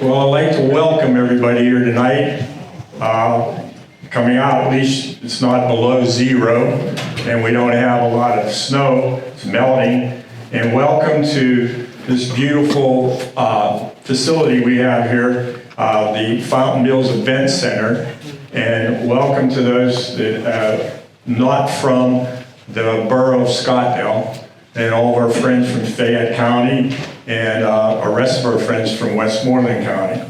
Well, I'd like to welcome everybody here tonight. Coming out, at least it's not below zero, and we don't have a lot of snow. It's melting. And welcome to this beautiful facility we have here, the Fountain Mills Event Center. And welcome to those that not from the borough of Scottdale, and all of our friends from Fayette County, and the rest of our friends from Westmoreland County.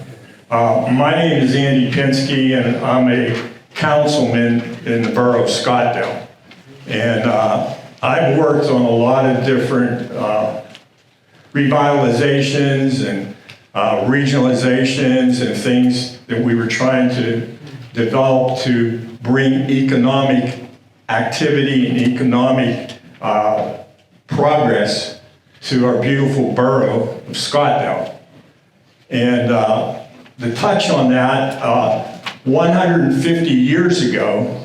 My name is Andy Pinsky, and I'm a councilman in the borough of Scottdale. And I've worked on a lot of different revitalizations and regionalizations and things that we were trying to develop to bring economic activity and economic progress to our beautiful borough of Scottdale. And to touch on that, 150 years ago,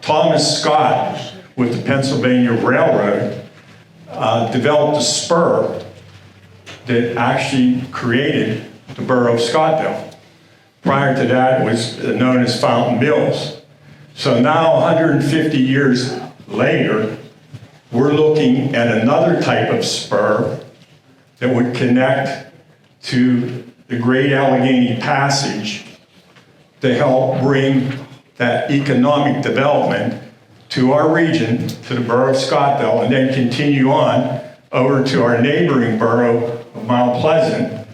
Thomas Scott with the Pennsylvania Railroad developed a spur that actually created the borough of Scottdale. Prior to that, it was known as Fountain Mills. So now, 150 years later, we're looking at another type of spur that would connect to the Great Allegheny Passage to help bring that economic development to our region, to the borough of Scottdale, and then continue on over to our neighboring borough of Mount Pleasant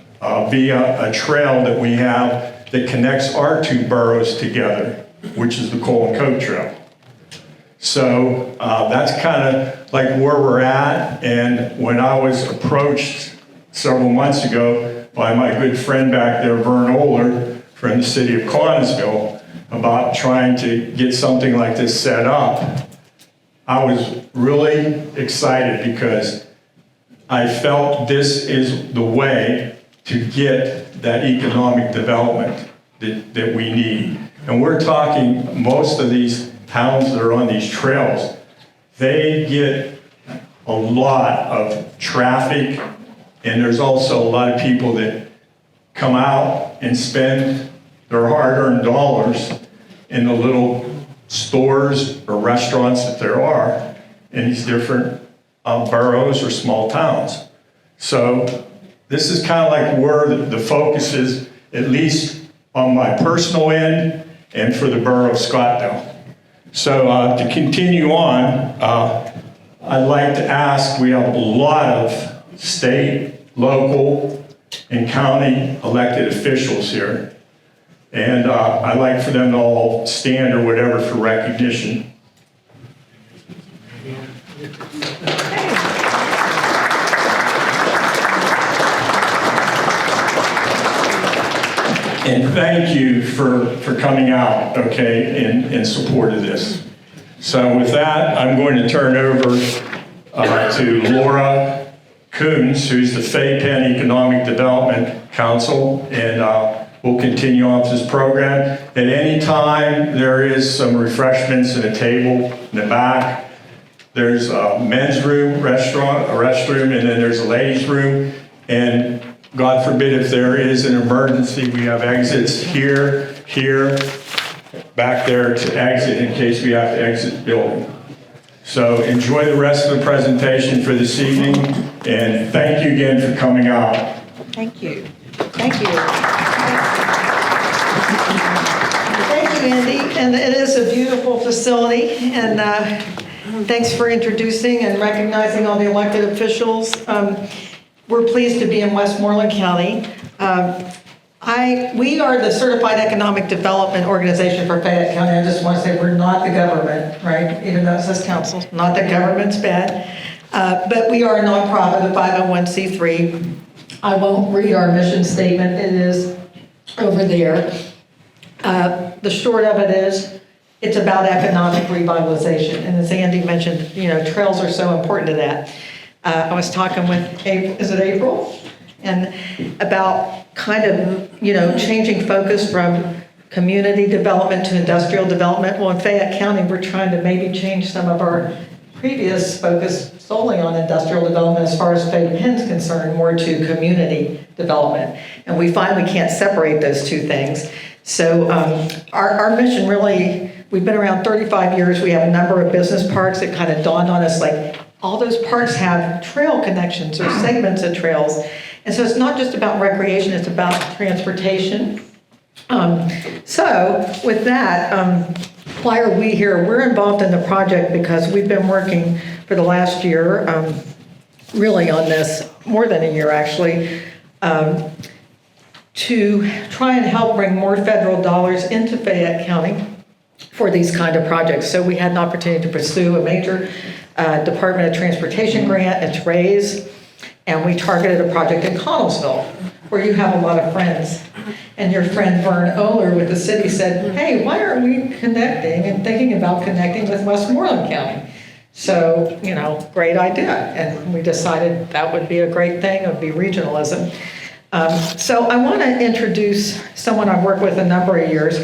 via a trail that we have that connects our two boroughs together, which is the Coal and Coke Trail. So that's kind of like where we're at. And when I was approached several months ago by my good friend back there, Vern Oler, from the city of Connellsville, about trying to get something like this set up, I was really excited because I felt this is the way to get that economic development that we need. And we're talking most of these towns that are on these trails, they get a lot of traffic, and there's also a lot of people that come out and spend their hard-earned dollars in the little stores or restaurants that there are in these different boroughs or small towns. So this is kind of like where the focus is, at least on my personal end and for the borough of Scottdale. So to continue on, I'd like to ask, we have a lot of state, local, and county elected officials here. And I'd like for them to all stand or whatever for recognition. And thank you for coming out, okay, in support of this. So with that, I'm going to turn over to Laura Coons, who's the Fayette County Economic Development Council, and we'll continue on with this program. At any time, there is some refreshments and a table in the back. There's a men's room, a restroom, and then there's a ladies' room. And God forbid if there is an emergency, we have exits here, back there to exit in case we have to exit the building. So enjoy the rest of the presentation for this evening, and thank you again for coming out. Thank you. Thank you. Thank you, Andy. And it is a beautiful facility, and thanks for introducing and recognizing all the elected officials. We're pleased to be in Westmoreland County. We are the Certified Economic Development Organization for Fayette County. I just want to say we're not the government, right? Even though it says council, not that government's bad. But we are a nonprofit, a 501c3. I won't read our mission statement. It is over there. The short of it is, it's about economic revitalization. And as Andy mentioned, trails are so important to that. I was talking with, is it April? And about kind of, changing focus from community development to industrial development. Well, in Fayette County, we're trying to maybe change some of our previous focused solely on industrial development as far as Fayette Penn's concerned, more to community development. And we find we can't separate those two things. So our mission really, we've been around 35 years. We have a number of business parks. It kind of dawned on us like all those parks have trail connections or segments of trails. And so it's not just about recreation, it's about transportation. So with that, why are we here? We're involved in the project because we've been working for the last year, really on this, more than a year actually, to try and help bring more federal dollars into Fayette County for these kind of projects. So we had an opportunity to pursue a major Department of Transportation grant. It's raised. And we targeted a project in Connellsville, where you have a lot of friends. And your friend Vern Oler with the city said, hey, why aren't we connecting and thinking about connecting with Westmoreland County? So, great idea. And we decided that would be a great thing. It would be regionalism. So I want to introduce someone I've worked with a number of years.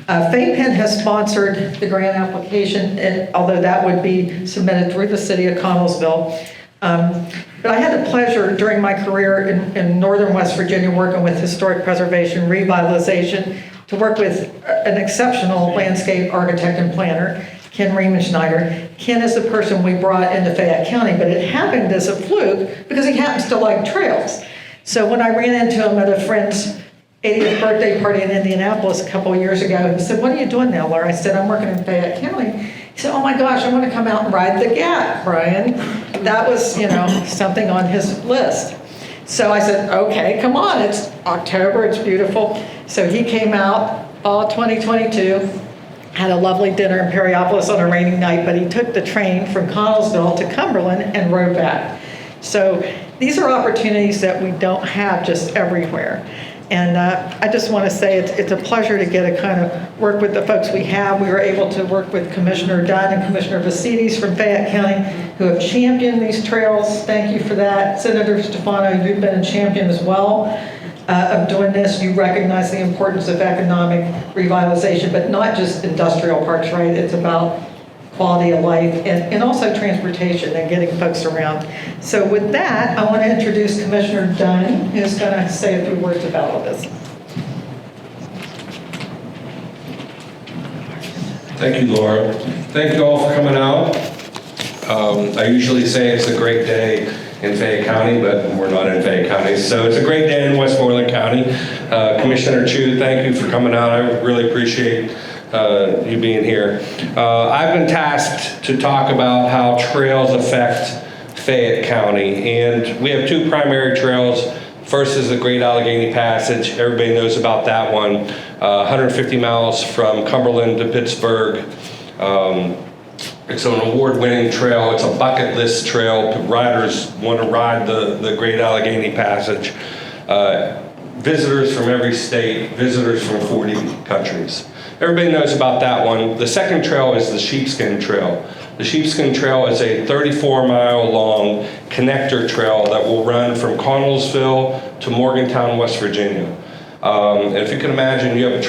Fayette Penn has sponsored the grant application, and although that would be submitted through the city of Connellsville. But I had the pleasure during my career in northern West Virginia working with historic preservation, revitalization, to work with an exceptional landscape architect and planner, Ken Riemenschneider. Ken is the person we brought into Fayette County, but it happened as a fluke because he happens to like trails. So when I ran into him at a friend's 80th birthday party in Indianapolis a couple of years ago, he said, what are you doing now, Laura? I said, I'm working in Fayette County. He said, oh my gosh, I want to come out and ride the Gap, Brian. That was, something on his list. So I said, okay, come on, it's October, it's beautiful. So he came out, fall 2022, had a lovely dinner in Perryopolis on a rainy night, but he took the train from Connellsville to Cumberland and rode back. So these are opportunities that we don't have just everywhere. And I just want to say it's a pleasure to get to kind of work with the folks we have. We were able to work with Commissioner Dunn and Commissioner Vasides from Fayette County who have championed these trails. Thank you for that. Senator Stefano, you've been a champion as well of doing this. You recognize the importance of economic revitalization, but not just industrial parks, right? It's about quality of life and also transportation and getting folks around. So with that, I want to introduce Commissioner Dunn, who's going to say a few words about all this. Thank you, Laura. Thank you all for coming out. I usually say it's a great day in Fayette County, but we're not in Fayette County. So it's a great day in Westmoreland County. Commissioner Chu, thank you for coming out. I really appreciate you being here. I've been tasked to talk about how trails affect Fayette County, and we have two primary trails. First is the Great Allegheny Passage. Everybody knows about that one. 150 miles from Cumberland to Pittsburgh. It's an award-winning trail. It's a bucket list trail. Riders want to ride the Great Allegheny Passage. Visitors from every state, visitors from 40 countries. Everybody knows about that one. The second trail is the Sheepskin Trail. The Sheepskin Trail is a 34-mile-long connector trail that will run from Connellsville to Morgantown, West Virginia. And if you can imagine, you have a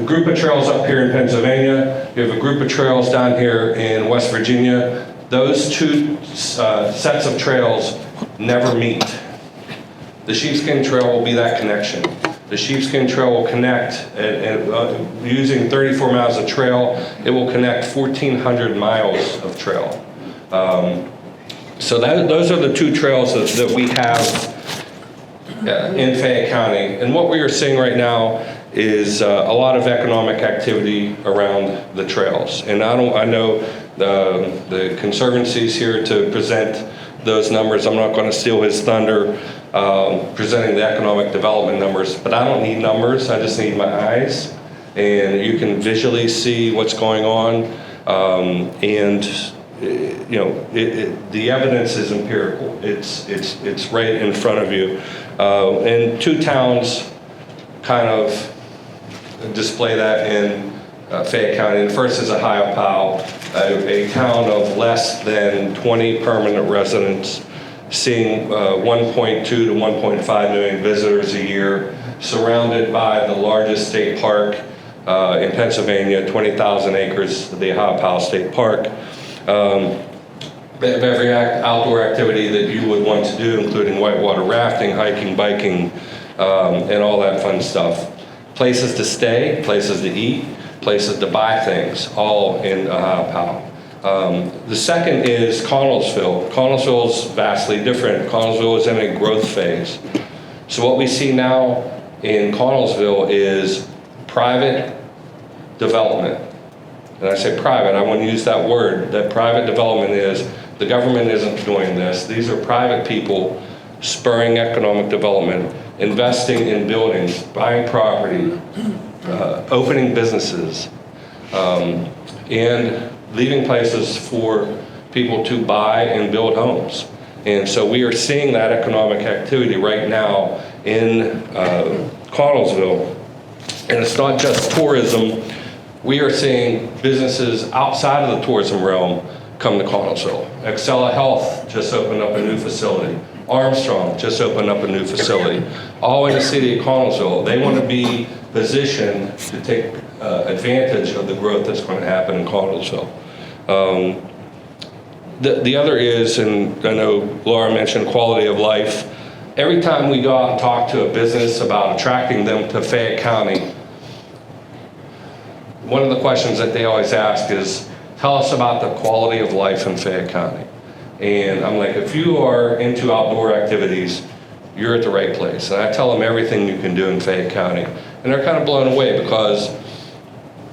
group of trails up here in Pennsylvania. You have a group of trails down here in West Virginia. Those two sets of trails never meet. The Sheepskin Trail will be that connection. The Sheepskin Trail will connect, and using 34 miles of trail, it will connect 1,400 miles of trail. So those are the two trails that we have in Fayette County. And what we are seeing right now is a lot of economic activity around the trails. And I know the Conservancy's here to present those numbers. I'm not going to steal his thunder presenting the economic development numbers, but I don't need numbers. I just need my eyes, and you can visually see what's going on. The evidence is empirical. It's right in front of you. And two towns kind of display that in Fayette County. And the first is Ohiopyle, a town of less than 20 permanent residents, seeing 1.2 to 1.5 million visitors a year, surrounded by the largest state park in Pennsylvania, 20,000 acres, the Ohiopyle State Park. Every outdoor activity that you would want to do, including whitewater rafting, hiking, biking, and all that fun stuff. Places to stay, places to eat, places to buy things, all in Powell. The second is Connellsville. Connellsville is vastly different. Connellsville is in a growth phase. So what we see now in Connellsville is private development. And I say private, I want to use that word, that private development is, the government isn't doing this. These are private people spurring economic development, investing in buildings, buying property, opening businesses, and leaving places for people to buy and build homes. And so we are seeing that economic activity right now in Connellsville. And it's not just tourism. We are seeing businesses outside of the tourism realm come to Connellsville. Excella Health just opened up a new facility. Armstrong just opened up a new facility. All in the city of Connellsville. They want to be positioned to take advantage of the growth that's going to happen in Connellsville. The other is, and I know Laura mentioned quality of life. Every time we go out and talk to a business about attracting them to Fayette County, one of the questions that they always ask is, tell us about the quality of life in Fayette County. And I'm like, if you are into outdoor activities, you're at the right place. And I tell them everything you can do in Fayette County. And they're kind of blown away because,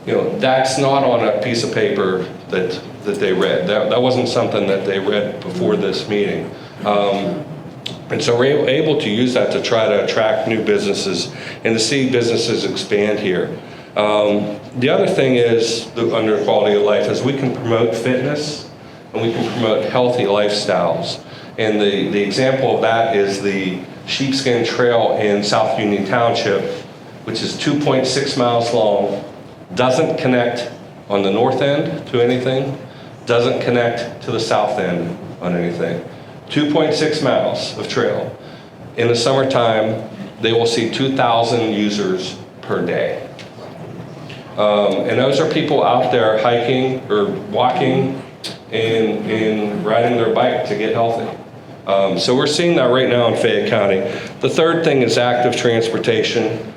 that's not on a piece of paper that they read. That wasn't something that they read before this meeting. And so we're able to use that to try to attract new businesses and to see businesses expand here. The other thing is, under quality of life, is we can promote fitness and we can promote healthy lifestyles. And the example of that is the Sheepskin Trail in South Union Township, which is 2.6 miles long, doesn't connect on the north end to anything, doesn't connect to the south end on anything. 2.6 miles of trail. In the summertime, they will see 2,000 users per day. And those are people out there hiking or walking and riding their bike to get healthy. So we're seeing that right now in Fayette County. The third thing is active transportation.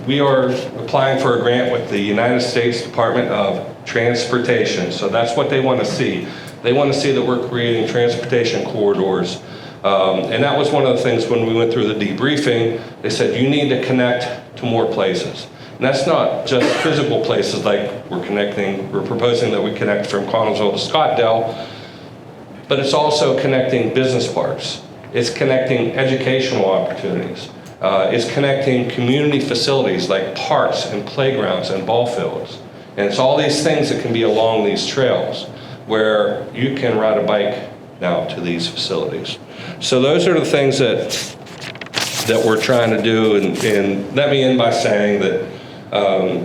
We are applying for a grant with the United States Department of Transportation. So that's what they want to see. They want to see that we're creating transportation corridors. And that was one of the things when we went through the debriefing. They said, you need to connect to more places. And that's not just physical places like we're proposing that we connect from Connellsville to Scottdale, but it's also connecting business parks. It's connecting educational opportunities. It's connecting community facilities like parks and playgrounds and ball fields. And it's all these things that can be along these trails where you can ride a bike now to these facilities. So those are the things that we're trying to do. And let me end by saying that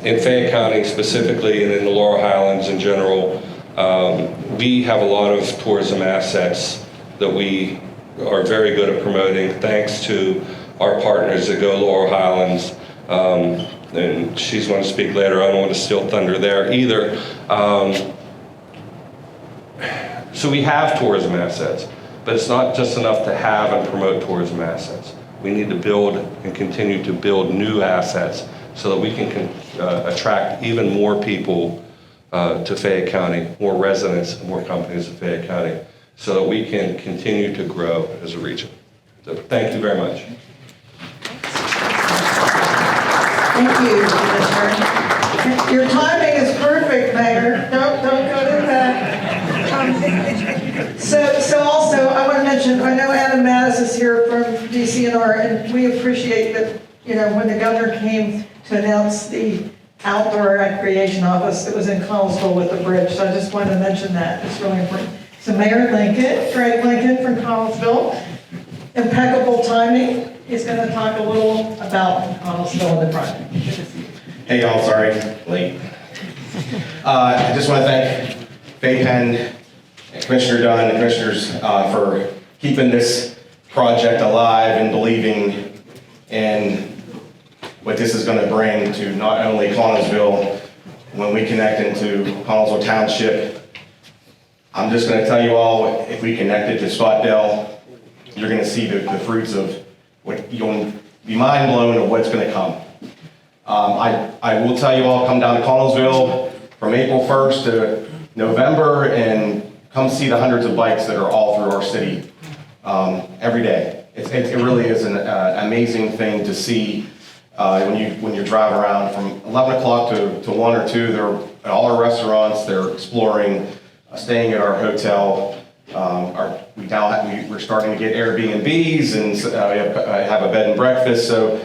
in Fayette County specifically and in the Laurel Highlands in general, we have a lot of tourism assets that we are very good at promoting thanks to our partners that go Laurel Highlands. And she's going to speak later. I don't want to steal thunder there either. So we have tourism assets, but it's not just enough to have and promote tourism assets. We need to build and continue to build new assets so that we can attract even more people to Fayette County, more residents, more companies in Fayette County, so that we can continue to grow as a region. So thank you very much. Thank you, Commissioner. Your timing is perfect, Mayor. Don't go to that. So also, I want to mention, I know Adam Mattis is here from DCNR, and we appreciate that, when the governor came to announce the outdoor recreation office, it was in Connellsville with the bridge. So I just wanted to mention that. It's really important. So Mayor Lincoln, Greg Lincoln from Connellsville, impeccable timing. He's going to talk a little about Connellsville in the front. Good to see you. Hey y'all, sorry, late. I just want to thank Fayette and Commissioner Dunn and Commissioners for keeping this project alive and believing in what this is going to bring to not only Connellsville, when we connect into Connellsville Township, I'm just gonna tell you all, if we connect it to Scottdale, you're gonna see the fruits of what, you'll be mind blown of what's gonna come. I will tell you all, come down to Connellsville from April 1st to November and come see the hundreds of bikes that are all through our city every day. It really is an amazing thing to see when you drive around from 11 o'clock to 1 or 2. They're at all our restaurants, they're exploring, staying at our hotel. We're starting to get Airbnbs and we have a bed and breakfast. So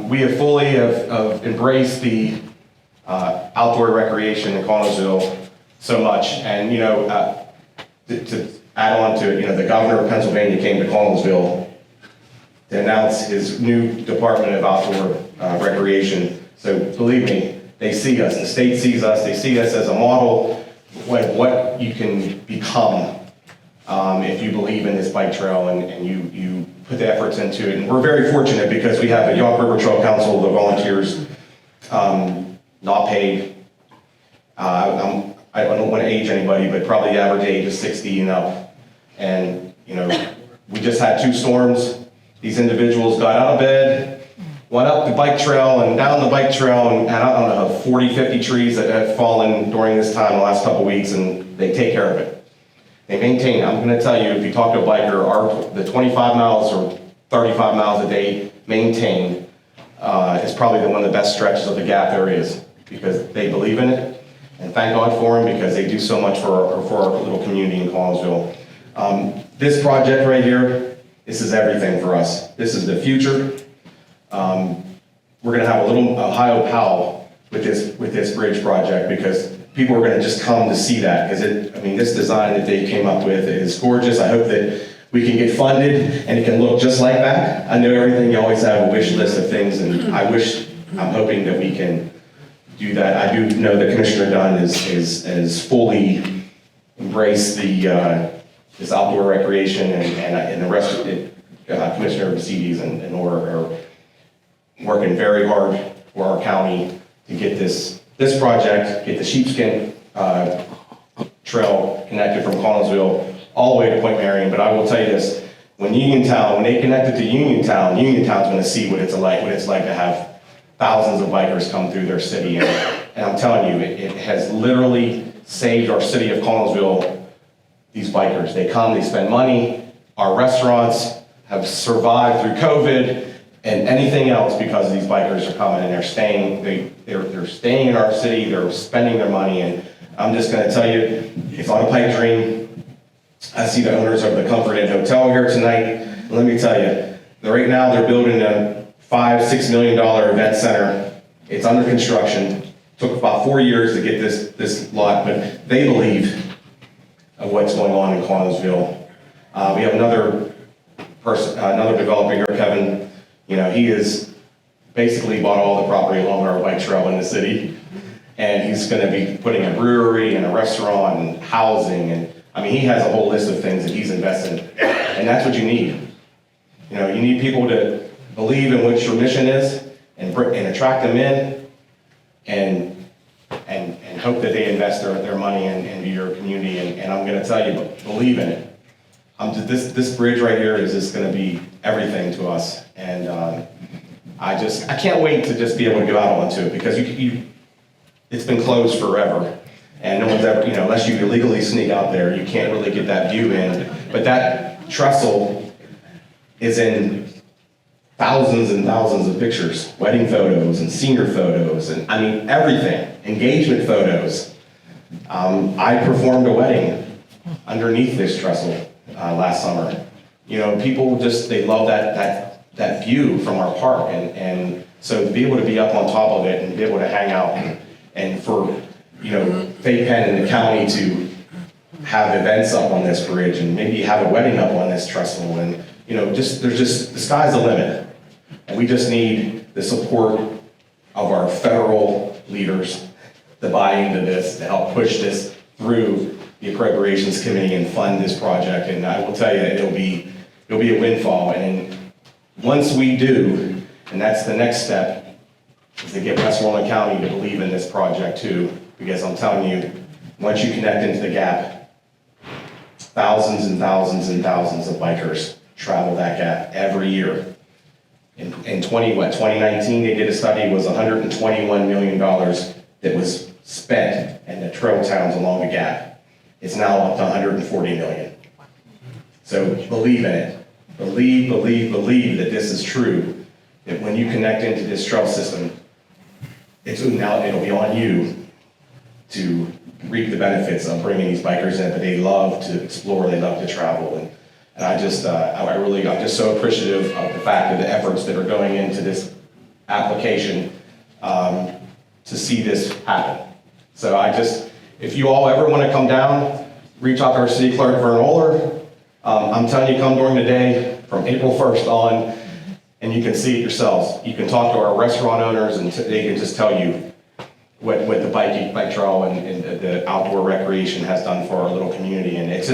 we have fully embraced the outdoor recreation in Connellsville so much. And to add on to it, the governor of Pennsylvania came to Connellsville to announce his new Department of Outdoor Recreation. So believe me, they see us. The state sees us. They see us as a model of what you can become if you believe in this bike trail and you put the efforts into it. And we're very fortunate because we have a Yawk River Trail Council, the volunteers, not paid. I don't want to age anybody, but probably the average age is 60 and up. And, we just had 2 storms. These individuals got out of bed, went up the bike trail and down the bike trail, and I don't know, 40, 50 trees that have fallen during this time, the last couple of weeks, and they take care of it. They maintain. I'm going to tell you, if you talk to a biker, the 25 miles or 35 miles a day maintained is probably one of the best stretches of the gap there is, because they believe in it. And thank God for them, because they do so much for our little community in Connellsville. This project right here, this is everything for us. This is the future. We're going to have a little Ohio POW with this bridge project, because people are going to just come to see that. Because this design that they came up with is gorgeous. I hope that we can get funded and it can look just like that. I know everything, you always have a wish list of things, and I'm hoping that we can do that. I do know that Commissioner Dunn is fully embraced this outdoor recreation, and the rest of it, Commissioner Mercedes and Nora are working very hard for our county to get this project, get the sheepskin trail connected from Connellsville all the way to Point Marion. But I will tell you this, when they connect it to Uniontown's going to see what it's like to have thousands of bikers come through their city. And I'm telling you, it has literally saved our city of Connellsville. These bikers, they come, they spend money. Our restaurants have survived through COVID and anything else because these bikers are coming and they're staying. They're staying in our city. They're spending their money, and I'm just going to tell you, it's on a pipe dream. I see the owners of the Comfort Inn Hotel here tonight. And let me tell you, right now they're building a $5-6 million event center. It's under construction. Took about 4 years to get this lot, but they believe of what's going on in Connellsville. We have another developer here, Kevin. He has basically bought all the property along our bike trail in the city, and he's going to be putting a brewery and a restaurant and housing, and he has a whole list of things that he's invested in, and that's what you need. You need people to believe in what your mission is and attract them in, and hope that they invest their money into your community. And I'm going to tell you, believe in it. This bridge right here is just going to be everything to us. And I can't wait to just be able to go out onto it, because it's been closed forever. And no one's ever, unless you illegally sneak out there, you can't really get that view in. But that trestle is in thousands and thousands of pictures, wedding photos and senior photos, and everything, engagement photos. I performed a wedding underneath this trestle last summer. People they love that view from our park, and so to be able to be up on top of it and be able to hang out, and for Fayette County and the county to have events up on this bridge, and maybe have a wedding up on this trestle, and the sky's the limit. And we just need the support of our federal leaders to buy into this, to help push this through the Appropriations Committee and fund this project. And I will tell you, it'll be a windfall. And once we do, and that's the next step, is to get Westmoreland County to believe in this project too, because I'm telling you, once you connect into the gap, thousands and thousands and thousands of bikers travel that gap every year. In 2019, they did a study, it was $121 million that was spent in the trail towns along the gap. It's now up to $140 million. So believe in it. Believe that this is true, that when you connect into this trail system, it'll be on you to reap the benefits of bringing these bikers in, but they love to explore, they love to travel. And I'm just so appreciative of the fact of the efforts that are going into this application to see this happen. So if you all ever want to come down, reach out to our city clerk, Vern Oler. I'm telling you, come during the day from April 1st on, and you can see it yourselves. You can talk to our restaurant owners, and they can just tell you what the bike trail and the outdoor recreation has done for our little community. And it's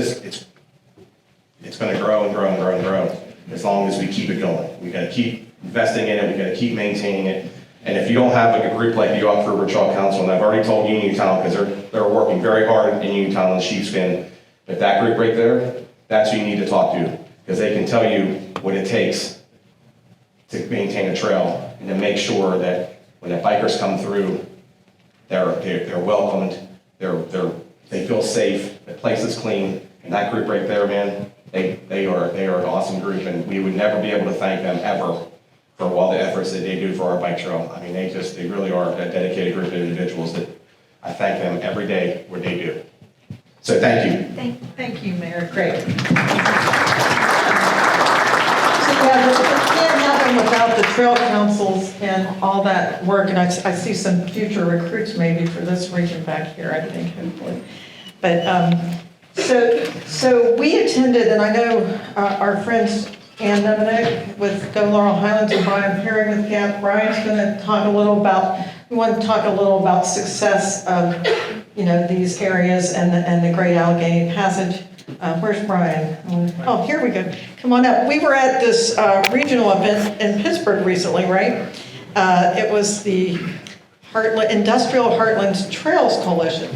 going to grow and grow and grow and grow as long as we keep it going. We got to keep investing in it. We got to keep maintaining it. And if you don't have like a group like the Upper River Chalk Council, and I've already told Uniontown, because they're working very hard in Uniontown on the sheepskin, but that group right there, that's who you need to talk to, because they can tell you what it takes to maintain a trail and to make sure that when the bikers come through, they're welcomed, they feel safe, the place is clean, and that group right there, man, they are an awesome group, and we would never be able to thank them ever for all the efforts that they do for our bike trail. I mean, they really are a dedicated group of individuals that I thank them every day what they do. So thank you. Thank you, Mayor. Great. So yeah, it can't happen without the trail councils and all that work. And I see some future recruits maybe for this region back here, I think, hopefully. But so we attended, and I know our friends Ann Nemenick with Go Laurel Highlands and Brian Perry with GAP. Brian's going to talk a little about, we want to talk a little about success of, these areas and the Great Allegheny Passage. Where's Brian? Oh, here we go. Come on up. We were at this regional event in Pittsburgh recently, right? It was the Industrial Heartlands Trails Coalition.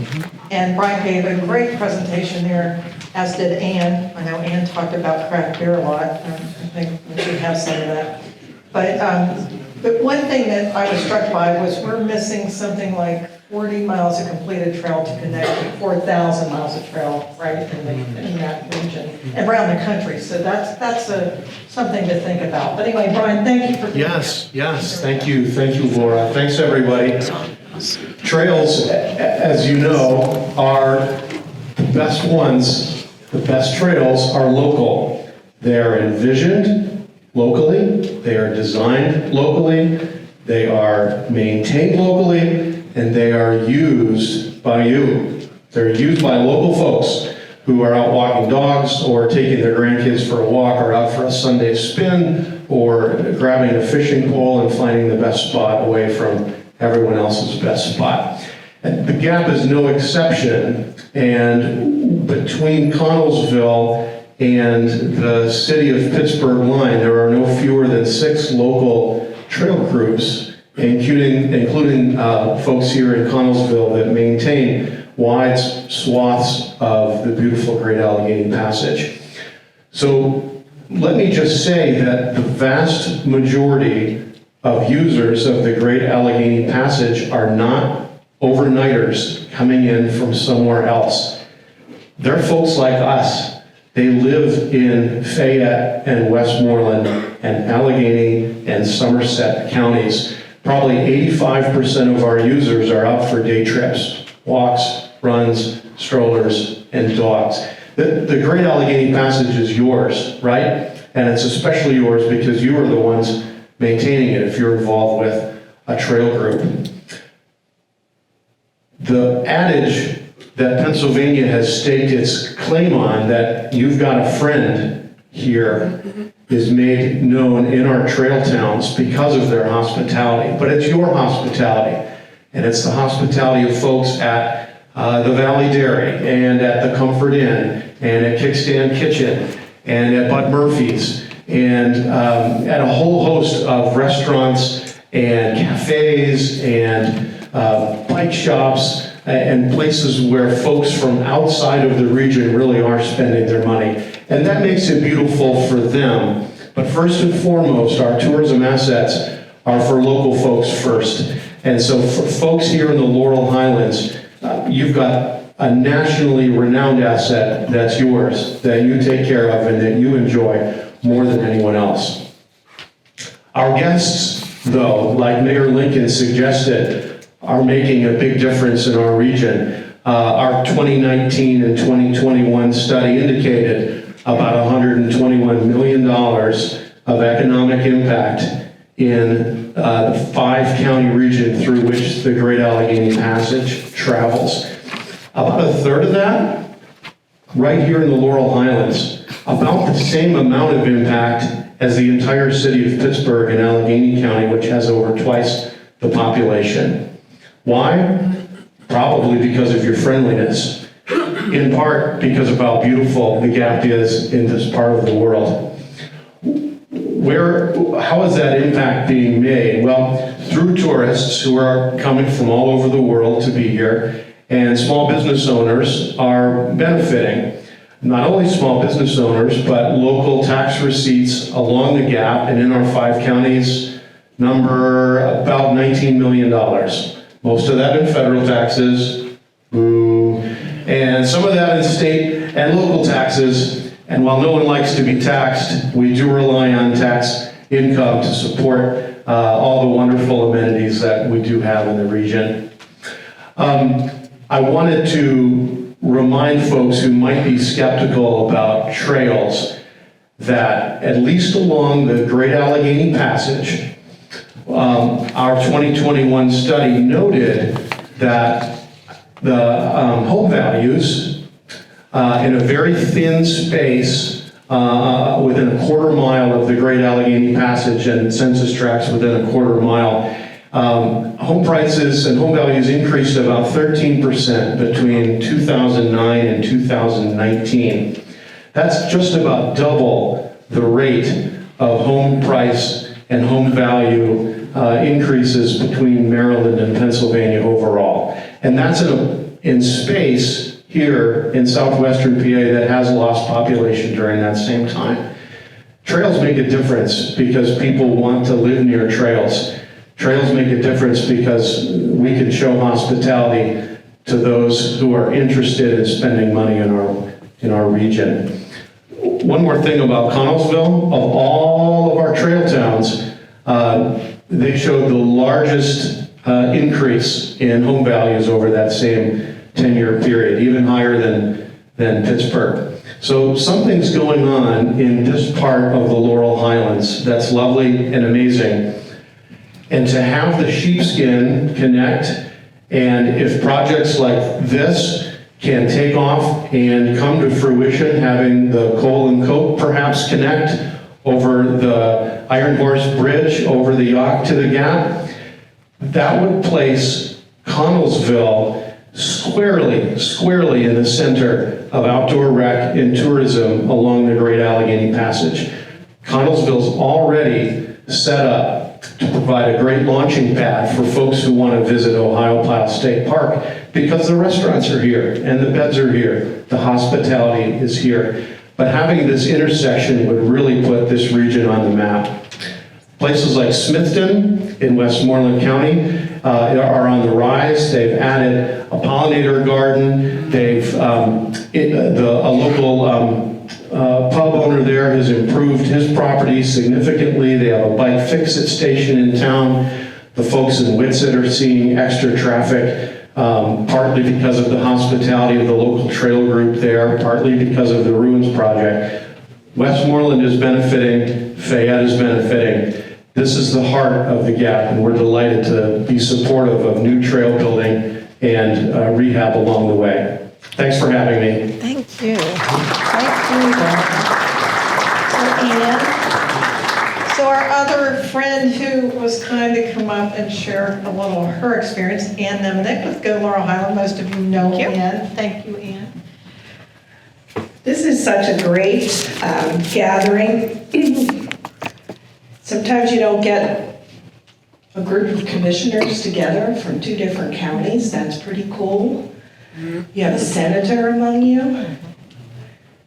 And Brian gave a great presentation there, as did Ann. I know Ann talked about craft beer a lot. I think we should have some of that. But one thing that I was struck by was we're missing something like 40 miles of completed trail to connect to 4,000 miles of trail, right, in that region, and around the country. So that's something to think about. But anyway, Brian, thank you for being here. Yes, thank you, Laura. Thanks, everybody. Trails, as you know, are the best ones. The best trails are local. They are envisioned locally. They are designed locally. They are maintained locally. And they are used by you. They're used by local folks who are out walking dogs or taking their grandkids for a walk or out for a Sunday spin or grabbing a fishing pole and finding the best spot away from everyone else's best spot. And the Gap is no exception, and between Connellsville and the city of Pittsburgh line, there are no fewer than 6 local trail groups, including folks here in Connellsville that maintain wide swaths of the beautiful Great Allegheny Passage. So let me just say that the vast majority of users of the Great Allegheny Passage are not overnighters coming in from somewhere else. They're folks like us. They live in Fayette and Westmoreland and Allegheny and Somerset counties. Probably 85% of our users are out for day trips, walks, runs, strollers, and dogs. The Great Allegheny Passage is yours, right? And it's especially yours because you are the ones maintaining it if you're involved with a trail group. The adage that Pennsylvania has staked its claim on, that you've got a friend here, is made known in our trail towns because of their hospitality. But it's your hospitality, and it's the hospitality of folks at the Valley Dairy, and at the Comfort Inn, and at Kickstand Kitchen, and at Bud Murphy's, and at a whole host of restaurants and cafes and bike shops and places where folks from outside of the region really are spending their money. And that makes it beautiful for them. But first and foremost, our tourism assets are for local folks first. And so for folks here in the Laurel Highlands, you've got a nationally renowned asset that's yours, that you take care of and that you enjoy more than anyone else. Our guests, though, like Mayor Lincoln suggested, are making a big difference in our region. Our 2019 and 2021 study indicated about $121 million of economic impact in the 5-county region through which the Great Allegheny Passage travels. About a third of that, right here in the Laurel Highlands, about the same amount of impact as the entire city of Pittsburgh and Allegheny County, which has over twice the population. Why? Probably because of your friendliness. In part because of how beautiful the Gap is in this part of the world. How is that impact being made? Well, through tourists who are coming from all over the world to be here, and small business owners are benefiting. Not only small business owners, but local tax receipts along the Gap and in our 5 counties number about $19 million. Most of that in federal taxes, and some of that in state and local taxes. And while no one likes to be taxed, we do rely on tax income to support all the wonderful amenities that we do have in the region. I wanted to remind folks who might be skeptical about trails that at least along the Great Allegheny Passage, our 2021 study noted that the home values in a very thin space within a quarter mile of the Great Allegheny Passage and census tracts within a quarter mile, home prices and home values increased about 13% between 2009 and 2019. That's just about double the rate of home price and home value increases between Maryland and Pennsylvania overall. And that's in space here in southwestern PA that has lost population during that same time. Trails make a difference because people want to live near trails. Trails make a difference because we can show hospitality to those who are interested in spending money in our region. One more thing about Connellsville, of all of our trail towns, they showed the largest increase in home values over that same 10-year period, even higher than Pittsburgh. So something's going on in this part of the Laurel Highlands that's lovely and amazing. And to have the sheepskin connect, and if projects like this can take off and come to fruition, having the coal and coke perhaps connect over the Iron Horse Bridge, over the Yacht to the Gap, that would place Connellsville squarely in the center of outdoor rec and tourism along the Great Allegheny Passage. Connellsville's already set up to provide a great launching pad for folks who want to visit Ohio Pile State Park because the restaurants are here and the beds are here, the hospitality is here. But having this intersection would really put this region on the map. Places like Smithton in Westmoreland County are on the rise. They've added a pollinator garden. A local pub owner there has improved his property significantly. They have a bike fix-it station in town. The folks in Whitsett are seeing extra traffic, partly because of the hospitality of the local trail group there, partly because of the Ruins Project. Westmoreland is benefiting, Fayette is benefiting. This is the heart of the Gap, and we're delighted to be supportive of new trail building and rehab along the way. Thanks for having me. Thank you. Thank you. So Ann, so our other friend who was kind to come up and share a little of her experience, Ann Nemenick with Go Laurel Highland. Most of you know Ann. Thank you, Ann. This is such a great gathering. Sometimes you don't get a group of commissioners together from 2 different counties. That's pretty cool. You have a senator among you.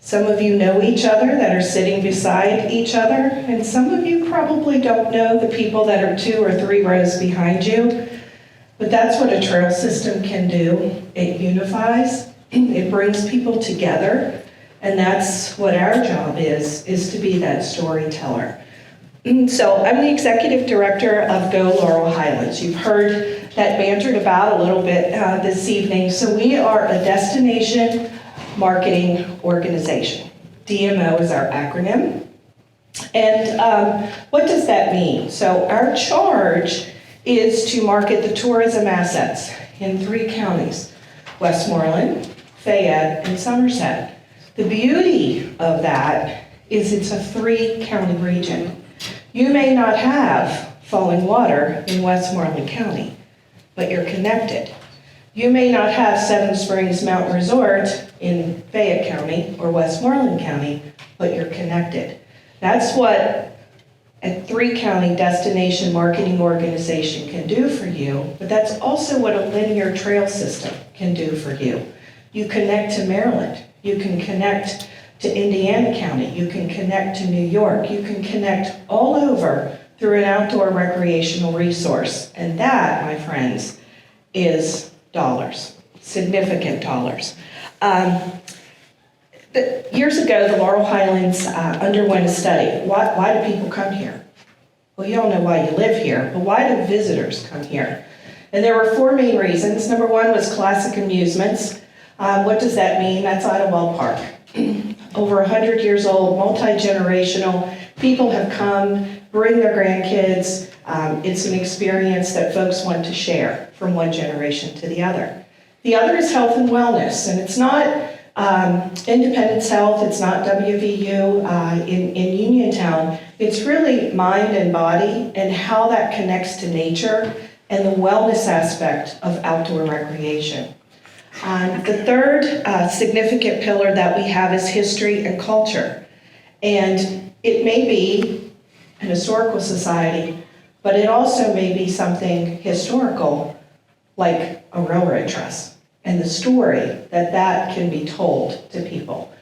Some of you know each other that are sitting beside each other, and some of you probably don't know the people that are 2 or 3 rows behind you. But that's what a trail system can do. It unifies, it brings people together, and that's what our job is to be that storyteller. So I'm the executive director of Go Laurel Highlands. You've heard that bantered about a little bit this evening. So we are a destination marketing organization. DMO is our acronym. And what does that mean? So our charge is to market the tourism assets in 3 counties, Westmoreland, Fayette, and Somerset. The beauty of that is it's a 3-county region. You may not have falling water in Westmoreland County, but you're connected. You may not have Seven Springs Mountain Resort in Fayette County or Westmoreland County, but you're connected. That's what a 3-county destination marketing organization can do for you, but that's also what a linear trail system can do for you. You connect to Maryland, you can connect to Indiana County, you can connect to New York, you can connect all over through an outdoor recreational resource. And that, my friends, is dollars, significant dollars. Years ago, the Laurel Highlands underwent a study. Why do people come here? Well, you all know why you live here, but why do visitors come here? And there were 4 main reasons. Number 1 was classic amusements. What does that mean? That's Idlewild Park. Over 100 years old, multi-generational. People have come, bring their grandkids. It's an experience that folks want to share from one generation to the other. The other is health and wellness, and it's not Independence Health, it's not WVU in Uniontown. It's really mind and body and how that connects to nature and the wellness aspect of outdoor recreation. The third significant pillar that we have is history and culture. And it may be an historical society, but it also may be something historical like a railroad truss and the story that can be told to people.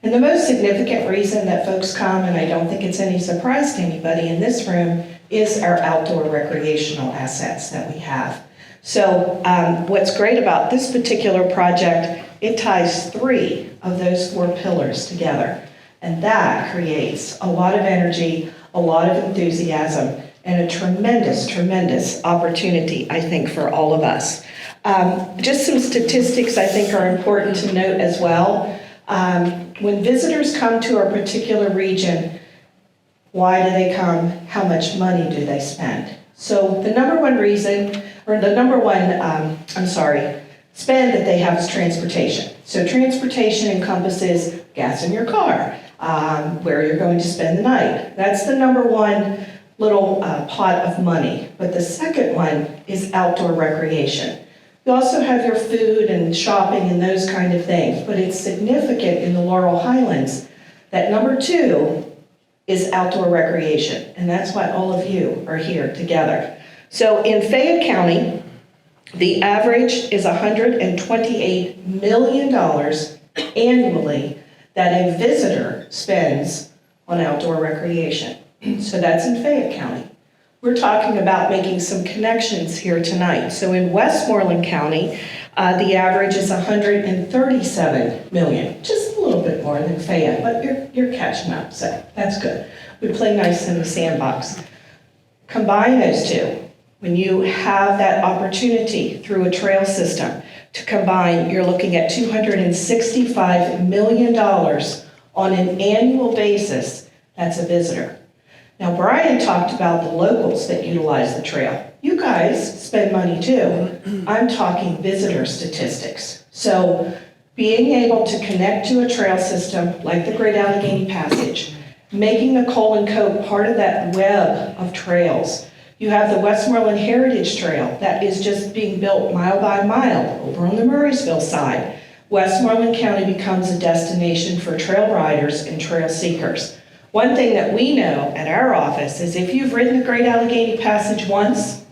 And the most significant reason that folks come, and I don't think it's any surprise to anybody in this room, is our outdoor recreational assets that we have. So what's great about this particular project, it ties 3 of those 4 pillars together. And that creates a lot of energy, a lot of enthusiasm, and a tremendous, tremendous opportunity, I think, for all of us. Just some statistics I think are important to note as well. When visitors come to a particular region, why do they come? How much money do they spend? So the number one reason, or the number one, spend that they have is transportation. So transportation encompasses gas in your car, where you're going to spend the night. That's the number one little pot of money. But the second one is outdoor recreation. You also have your food and shopping and those kind of things, but it's significant in the Laurel Highlands that number 2 is outdoor recreation, and that's why all of you are here together. So in Fayette County, the average is $128 million annually that a visitor spends on outdoor recreation. So that's in Fayette County. We're talking about making some connections here tonight. So in Westmoreland County, the average is $137 million, just a little bit more than Fayette, but you're catching up, so that's good. We play nice in the sandbox. Combine those 2. When you have that opportunity through a trail system to combine, you're looking at $265 million on an annual basis. That's a visitor. Now, Brian talked about the locals that utilize the trail. You guys spend money too. I'm talking visitor statistics. So being able to connect to a trail system like the Great Allegheny Passage, making the Colin Cove part of that web of trails. You have the Westmoreland Heritage Trail that is just being built mile by mile over on the Murraysville side. Westmoreland County becomes a destination for trail riders and trail seekers. One thing that we know at our office is if you've ridden the Great Allegheny Passage once,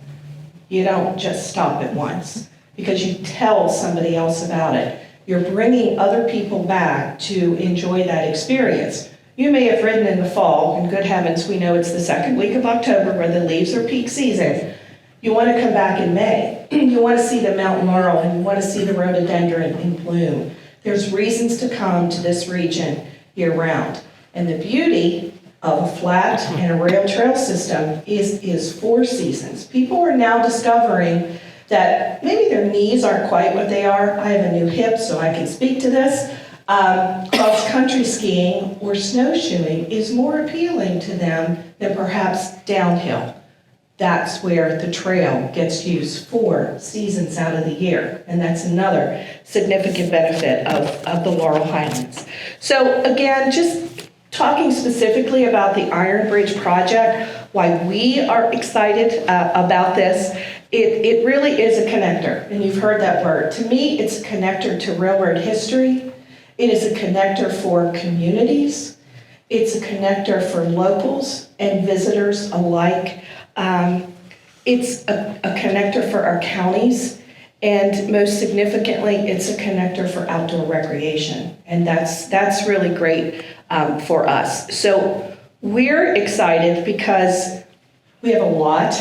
You don't just stop at once because you tell somebody else about it. You're bringing other people back to enjoy that experience. You may have ridden in the fall, and good heavens, we know it's the second week of October where the leaves are peak season. You want to come back in May. You want to see the mountain laurel and you want to see the rhododendron in bloom. There's reasons to come to this region year-round. And the beauty of a flat and a rail trail system is 4 seasons. People are now discovering that maybe their knees aren't quite what they are. I have a new hip, so I can speak to this. Cross-country skiing or snowshoeing is more appealing to them than perhaps downhill. That's where the trail gets used 4 seasons out of the year, and that's another significant benefit of the Laurel Highlands. So again, just talking specifically about the Iron Bridge project, why we are excited about this, it really is a connector, and you've heard that word. To me, it's a connector to railroad history. It is a connector for communities. It's a connector for locals and visitors alike. It's a connector for our counties, and most significantly, it's a connector for outdoor recreation, and that's really great for us. So we're excited because we have a lot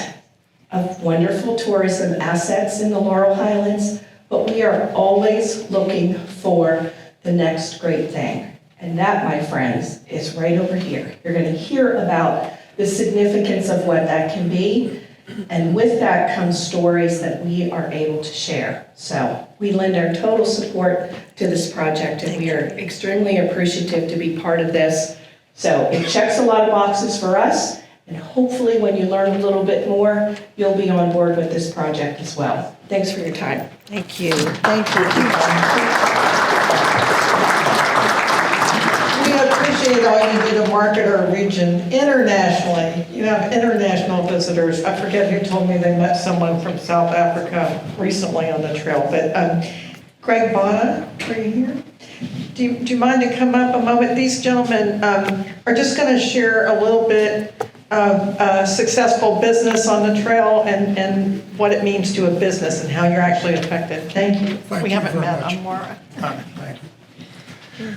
of wonderful tourism assets in the Laurel Highlands, but we are always looking for the next great thing, and that, my friends, is right over here. You're going to hear about the significance of what that can be, and with that comes stories that we are able to share. So we lend our total support to this project, and we are extremely appreciative to be part of this. So it checks a lot of boxes for us, and hopefully when you learn a little bit more, you'll be on board with this project as well. Thanks for your time. Thank you. Thank you. We appreciate all you do to market our region internationally. You have international visitors. I forget who told me they met someone from South Africa recently on the trail, but Greg Botta, are you here? Do you mind to come up a moment? These gentlemen are just going to share a little bit of successful business on the trail and what it means to a business and how you're actually affected. Thank you. We haven't met. I'm Laura. Thank you.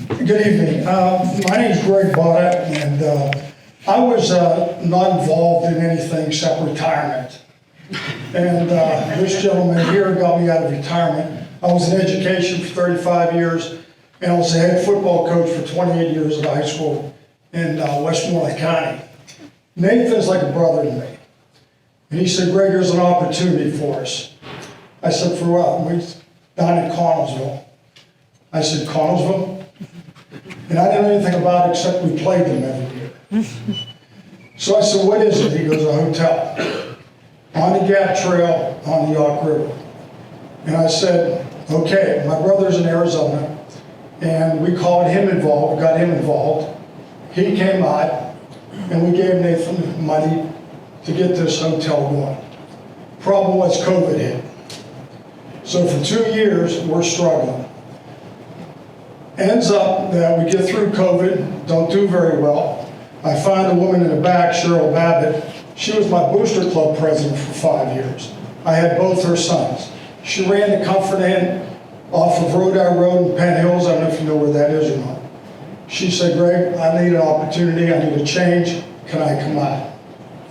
Good evening. My name is Greg Botta, and I was not involved in anything except retirement. And this gentleman here got me out of retirement. I was in education for 35 years, and I was the head football coach for 28 years at a high school in Westmoreland County. Nathan's like a brother to me. And he said, Greg, there's an opportunity for us. I said, for what? We down in Connellsville. I said, Connellsville? And I didn't know anything about it except we played them every year. So I said, what is it? He goes, a hotel. On the Gap Trail on the Yawk River. And I said, okay, my brother's in Arizona, and we got him involved. He came out, and we gave Nathan money to get this hotel going. Problem was COVID hit. So for 2 years, we're struggling. Ends up that we get through COVID, don't do very well. I find a woman in the back, Cheryl Babbitt. She was my booster club president for 5 years. I had both her sons. She ran the Comfort Inn off of Rodeo Road in Penn Hills. I don't know if you know where that is or not. She said, Greg, I need an opportunity. I need a change. Can I come out?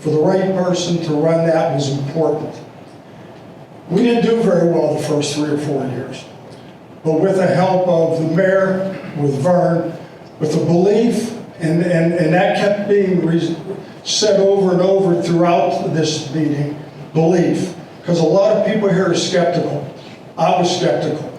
For the right person to run that was important. We didn't do very well the first 3 or 4 years. But with the help of the mayor, with Vern, with the belief, and that kept being said over and over throughout this meeting, belief. Because a lot of people here are skeptical. I was skeptical,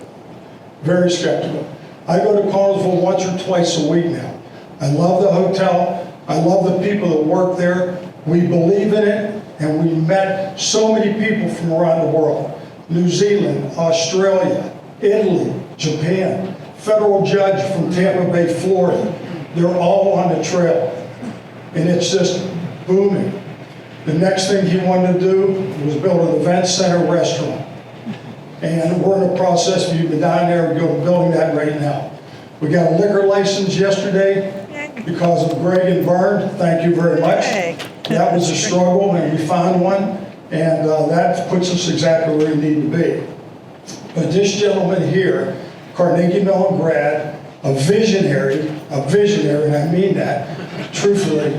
very skeptical. I go to Connellsville once or twice a week now. I love the hotel. I love the people that work there. We believe in it, and we met so many people from around the world. New Zealand, Australia, Italy, Japan, federal judge from Tampa Bay, Florida. They're all on the trail, and it's just booming. The next thing he wanted to do was build an event center restaurant. And we're in the process of down there building that right now. We got a liquor license yesterday because of Greg and Vern. Thank you very much. That was a struggle, and we found one. And that puts us exactly where we need to be. But this gentleman here, Carnegie Mellon grad, a visionary, and I mean that, truthfully,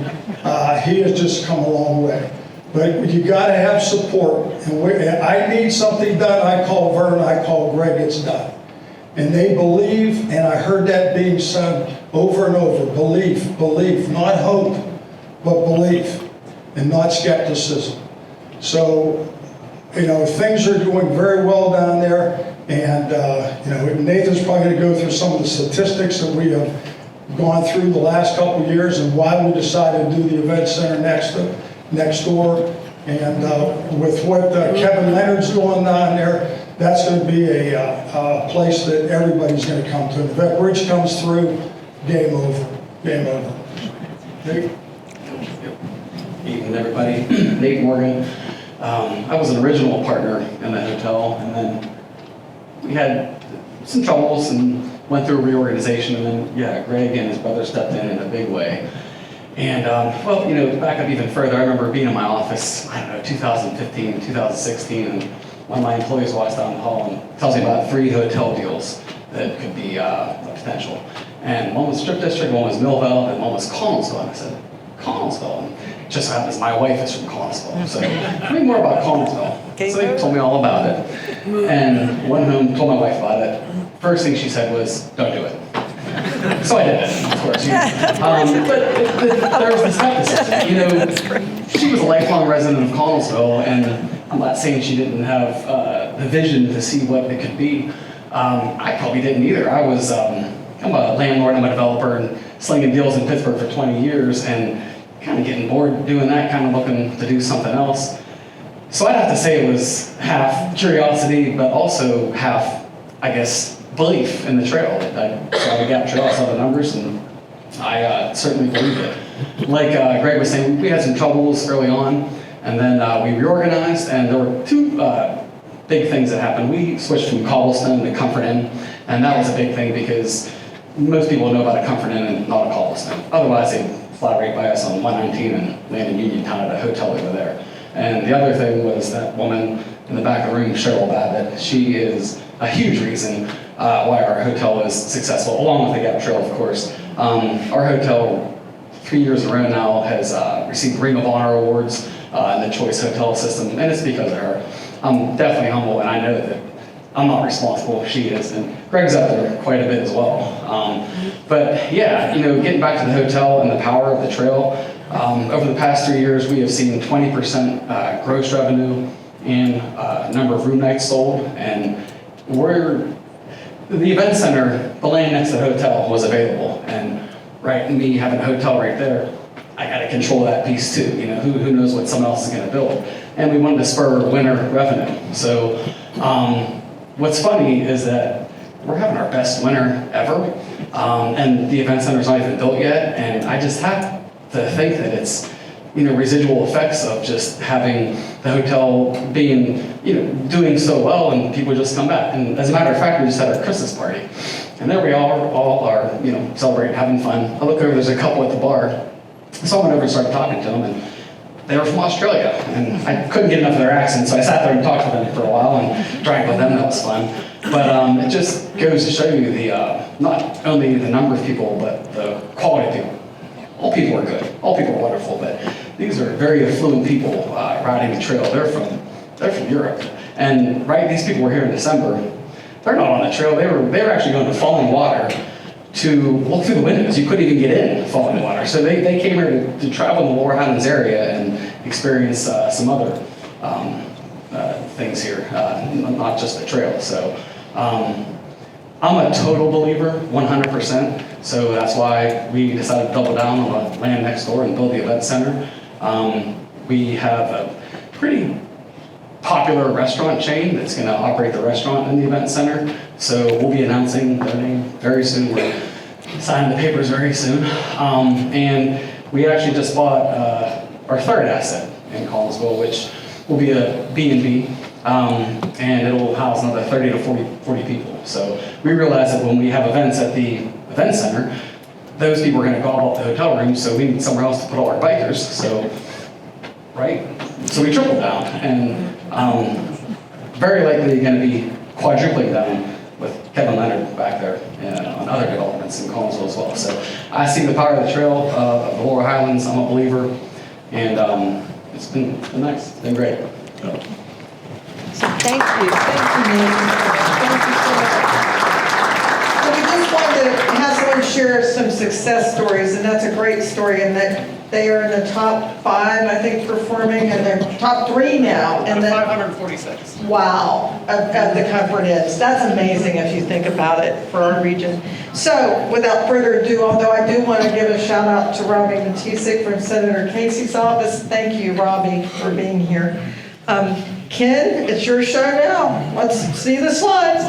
he has just come a long way. But you gotta have support, and I need something done, I call Vern, I call Greg, it's done. And they believe, and I heard that being said over and over, belief, not hope, but belief, and not skepticism. So, things are doing very well down there, and Nathan's probably gonna go through some of the statistics that we have gone through the last couple of years and why we decided to do the event center next door. And with what Kevin Leonard's doing down there, that's going to be a place that everybody's going to come to. If that bridge comes through, game over. Nate? Evening, everybody. Nate Morgan. I was an original partner in the hotel, and then we had some troubles and went through a reorganization, and then, Greg and his brother stepped in a big way. And, to back up even further, I remember being in my office, 2015, 2016, and one of my employees walks down the hall and tells me about 3 hotel deals that could be a potential. And one was Strip District, one was Millville, and one was Connellsville. And I said, Connellsville? And it just happens my wife is from Connellsville. So tell me more about Connellsville. So they told me all about it. And went home, told my wife about it. First thing she said was, don't do it. So I did it, of course. But there was the skepticism. She was a lifelong resident of Connellsville, and I'm not saying she didn't have the vision to see what it could be. I probably didn't either. I'm a landlord, I'm a developer, and slinging deals in Pittsburgh for 20 years, and kind of getting bored doing that, kind of looking to do something else. So I'd have to say it was half curiosity, but also half, belief in the trail. I saw the Gap Trail, I saw the numbers, and I certainly believed it. Like Greg was saying, we had some troubles early on, and then we reorganized, and there were 2 big things that happened. We switched from Cobblestone to Comfort Inn, and that was a big thing because most people know about a Comfort Inn and not a Cobblestone. Otherwise, they flat right by us on 119 and land in Uniontown at a hotel over there. And the other thing was that woman in the back of the room, Cheryl Babbitt. She is a huge reason why our hotel is successful, along with the Gap Trail, of course. Our hotel, 3 years in a row now, has received Ring of Honor awards in the Choice Hotel system, and it's because of her. I'm definitely humble, and I know that I'm not responsible, she is, and Greg's up there quite a bit as well. But getting back to the hotel and the power of the trail, over the past 3 years, we have seen 20% gross revenue and number of room nights sold, and the event center, the land next to the hotel was available, and me having a hotel right there, I got to control that piece too. Who knows what someone else is going to build, and we wanted to spur winter revenue. So what's funny is that we're having our best winter ever, and the event center's not even built yet, and I just have to think that it's residual effects of just having the hotel being, doing so well, and people just come back. And as a matter of fact, we just had our Christmas party, and there we all are, celebrating, having fun. I look over, there's a couple at the bar. So I went over and started talking to them, and they were from Australia, and I couldn't get enough of their accent, so I sat there and talked with them for a while and drank with them. That was fun. But it just goes to show you not only the number of people, but the quality of people. All people are good. All people are wonderful, but these are very affluent people riding the trail. They're from Europe, and these people were here in December. They're not on the trail. They were actually going to Falling Water to look through the windows. You couldn't even get in Falling Water, so they came here to travel in the Lower Highlands area and experience some other things here, not just the trail. So I'm a total believer, 100%. So that's why we decided to double down on the land next door and build the event center. We have a pretty popular restaurant chain that's going to operate the restaurant in the event center. So we'll be announcing their name very soon. We're signing the papers very soon. And we actually just bought our 3rd asset in Connellsville, which will be a B&B. And it'll house another 30 to 40 people. So we realized that when we have events at the event center, those people are going to gobble up the hotel rooms, so we need somewhere else to put all our bikers. So right? So we tripled down, and very likely going to be quadrupling down with Kevin Leonard back there and on other developments in Connellsville as well. So I see the power of the trail of the Laurel Highlands. I'm a believer, and it's been nice. It's been great. So thank you, Nate. Thank you so much. So we just wanted to have someone share some success stories, and that's a great story, and that they are in the top 5, I think, performing, and they're top 3 now. And then 546. wow, of the Comfort Inns. That's amazing if you think about it for our region. So without further ado, although I do want to give a shout out to Robbie Matisik from Senator Casey's office. Thank you, Robbie, for being here. Ken, it's your show now. Let's see the slides.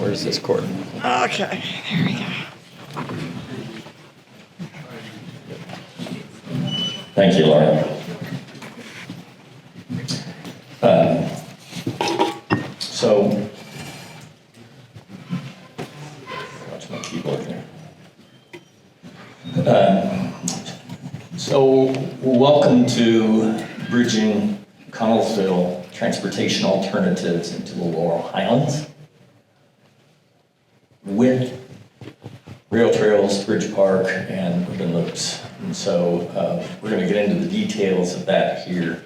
Where's this cord? Okay, there we go. Thank you, Laura. So, watch my keyboard here. So, welcome to Bridging Connellsville Transportation Alternatives into the Laurel Highlands with rail trails, bridge park, and urban loops. And so we're going to get into the details of that here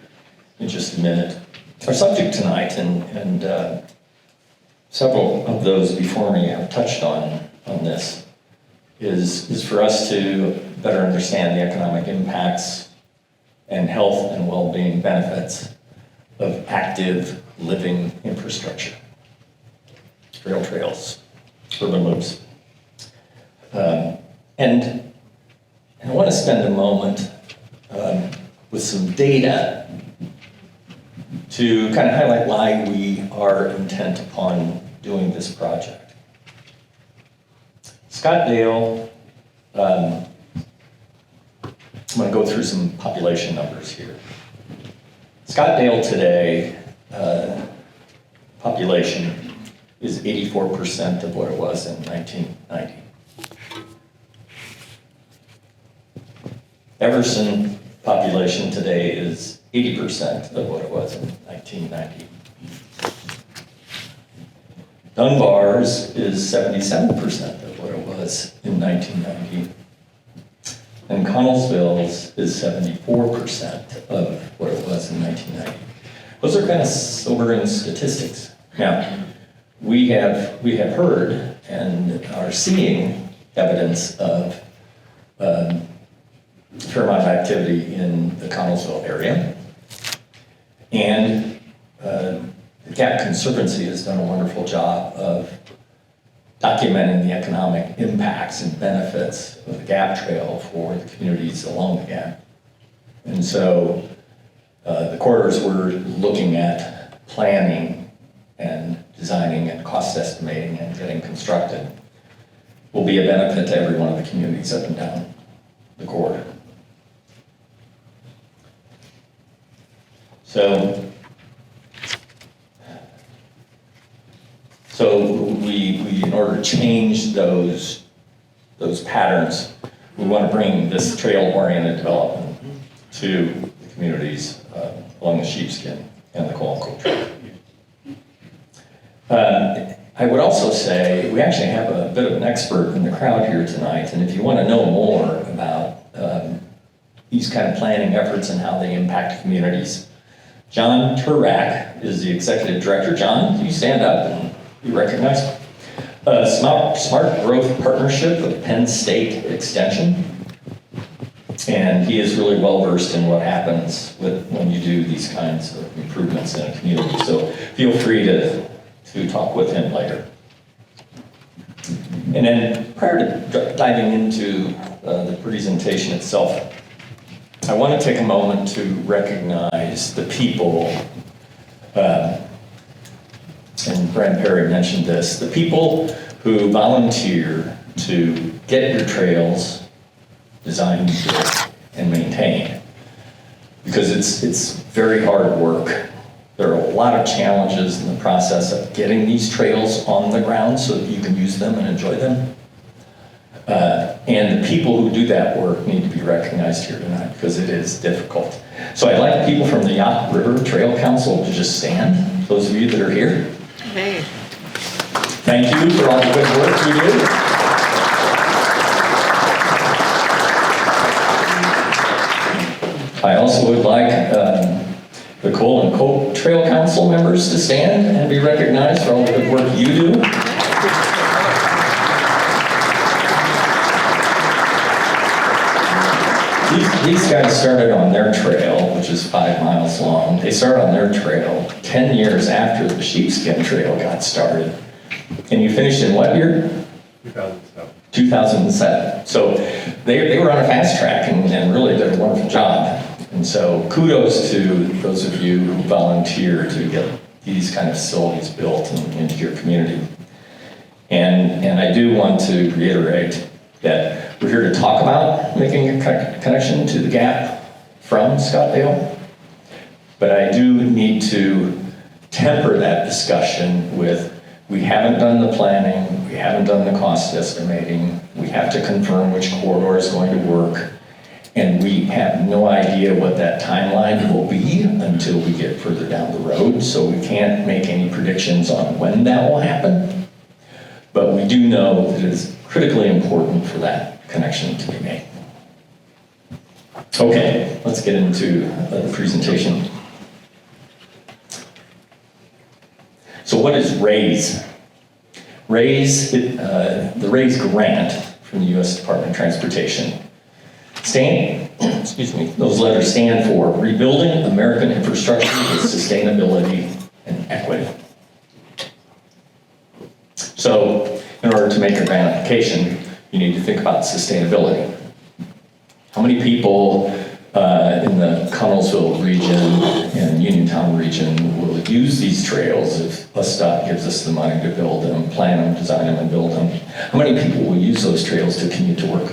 in just a minute. Our subject tonight, and several of those before me have touched on this, is for us to better understand the economic impacts and health and well-being benefits of active living infrastructure, rail trails, urban loops. And I want to spend a moment with some data to kind of highlight why we are intent upon doing this project. Scottdale, I'm going to go through some population numbers here. Scottdale today, population is 84% of what it was in 1990. Everson population today is 80% of what it was in 1990. Dunbar's is 77% of what it was in 1990. And Connellsville's is 74% of what it was in 1990. Those are kind of sobering statistics. Now, we have heard and are seeing evidence of a fair amount of activity in the Connellsville area. And the Gap Conservancy has done a wonderful job of documenting the economic impacts and benefits of the Gap Trail for the communities along the Gap. And so the corridors we're looking at planning and designing and cost estimating and getting constructed will be a benefit to every one of the communities up and down the corridor. So we in order to change those patterns, we want to bring this trail-oriented development to the communities along the Sheepskin and the Coalco Trail. I would also say we actually have a bit of an expert in the crowd here tonight, and if you want to know more about these kind of planning efforts and how they impact communities, John Turak is the executive director. John, can you stand up and be recognized? Smart Growth Partnership with Penn State Extension. And he is really well versed in what happens when you do these kinds of improvements in a community. So feel free to talk with him later. And then prior to diving into the presentation itself, I want to take a moment to recognize the people, and Brent Perry mentioned this, the people who volunteer to get your trails designed and maintained. Because it's very hard work. There are a lot of challenges in the process of getting these trails on the ground so that you can use them and enjoy them. And the people who do that work need to be recognized here tonight because it is difficult. So I'd like people from the Yacht River Trail Council to just stand, those of you that are here. Hey. Thank you for all the good work you do. I also would like the Cole and Cope Trail Council members to stand and be recognized for all the good work you do. These guys started on their trail, which is 5 miles long. They started on their trail 10 years after the Sheepskin Trail got started. And you finished in what year? 2007. 2007. So they were on a fast track and really did a wonderful job. And so kudos to those of you who volunteer to get these kind of facilities built into your community. And I do want to reiterate that we're here to talk about making a connection to the gap from Scottdale, but I do need to temper that discussion with, we haven't done the planning, we haven't done the cost estimating, we have to confirm which corridor is going to work, and we have no idea what that timeline will be until we get further down the road, so we can't make any predictions on when that will happen. But we do know that it is critically important for that connection to be made. Okay, let's get into the presentation. So what is RAISE? RAISE, the RAISE grant from the U.S. Department of Transportation. Those letters stand for Rebuilding American Infrastructure with Sustainability and Equity. So, in order to make a grant application, you need to think about sustainability. How many people in the Connellsville region and Uniontown region will use these trails if USDOT gives us the money to build them, plan them, design them, and build them? How many people will use those trails to commute to work?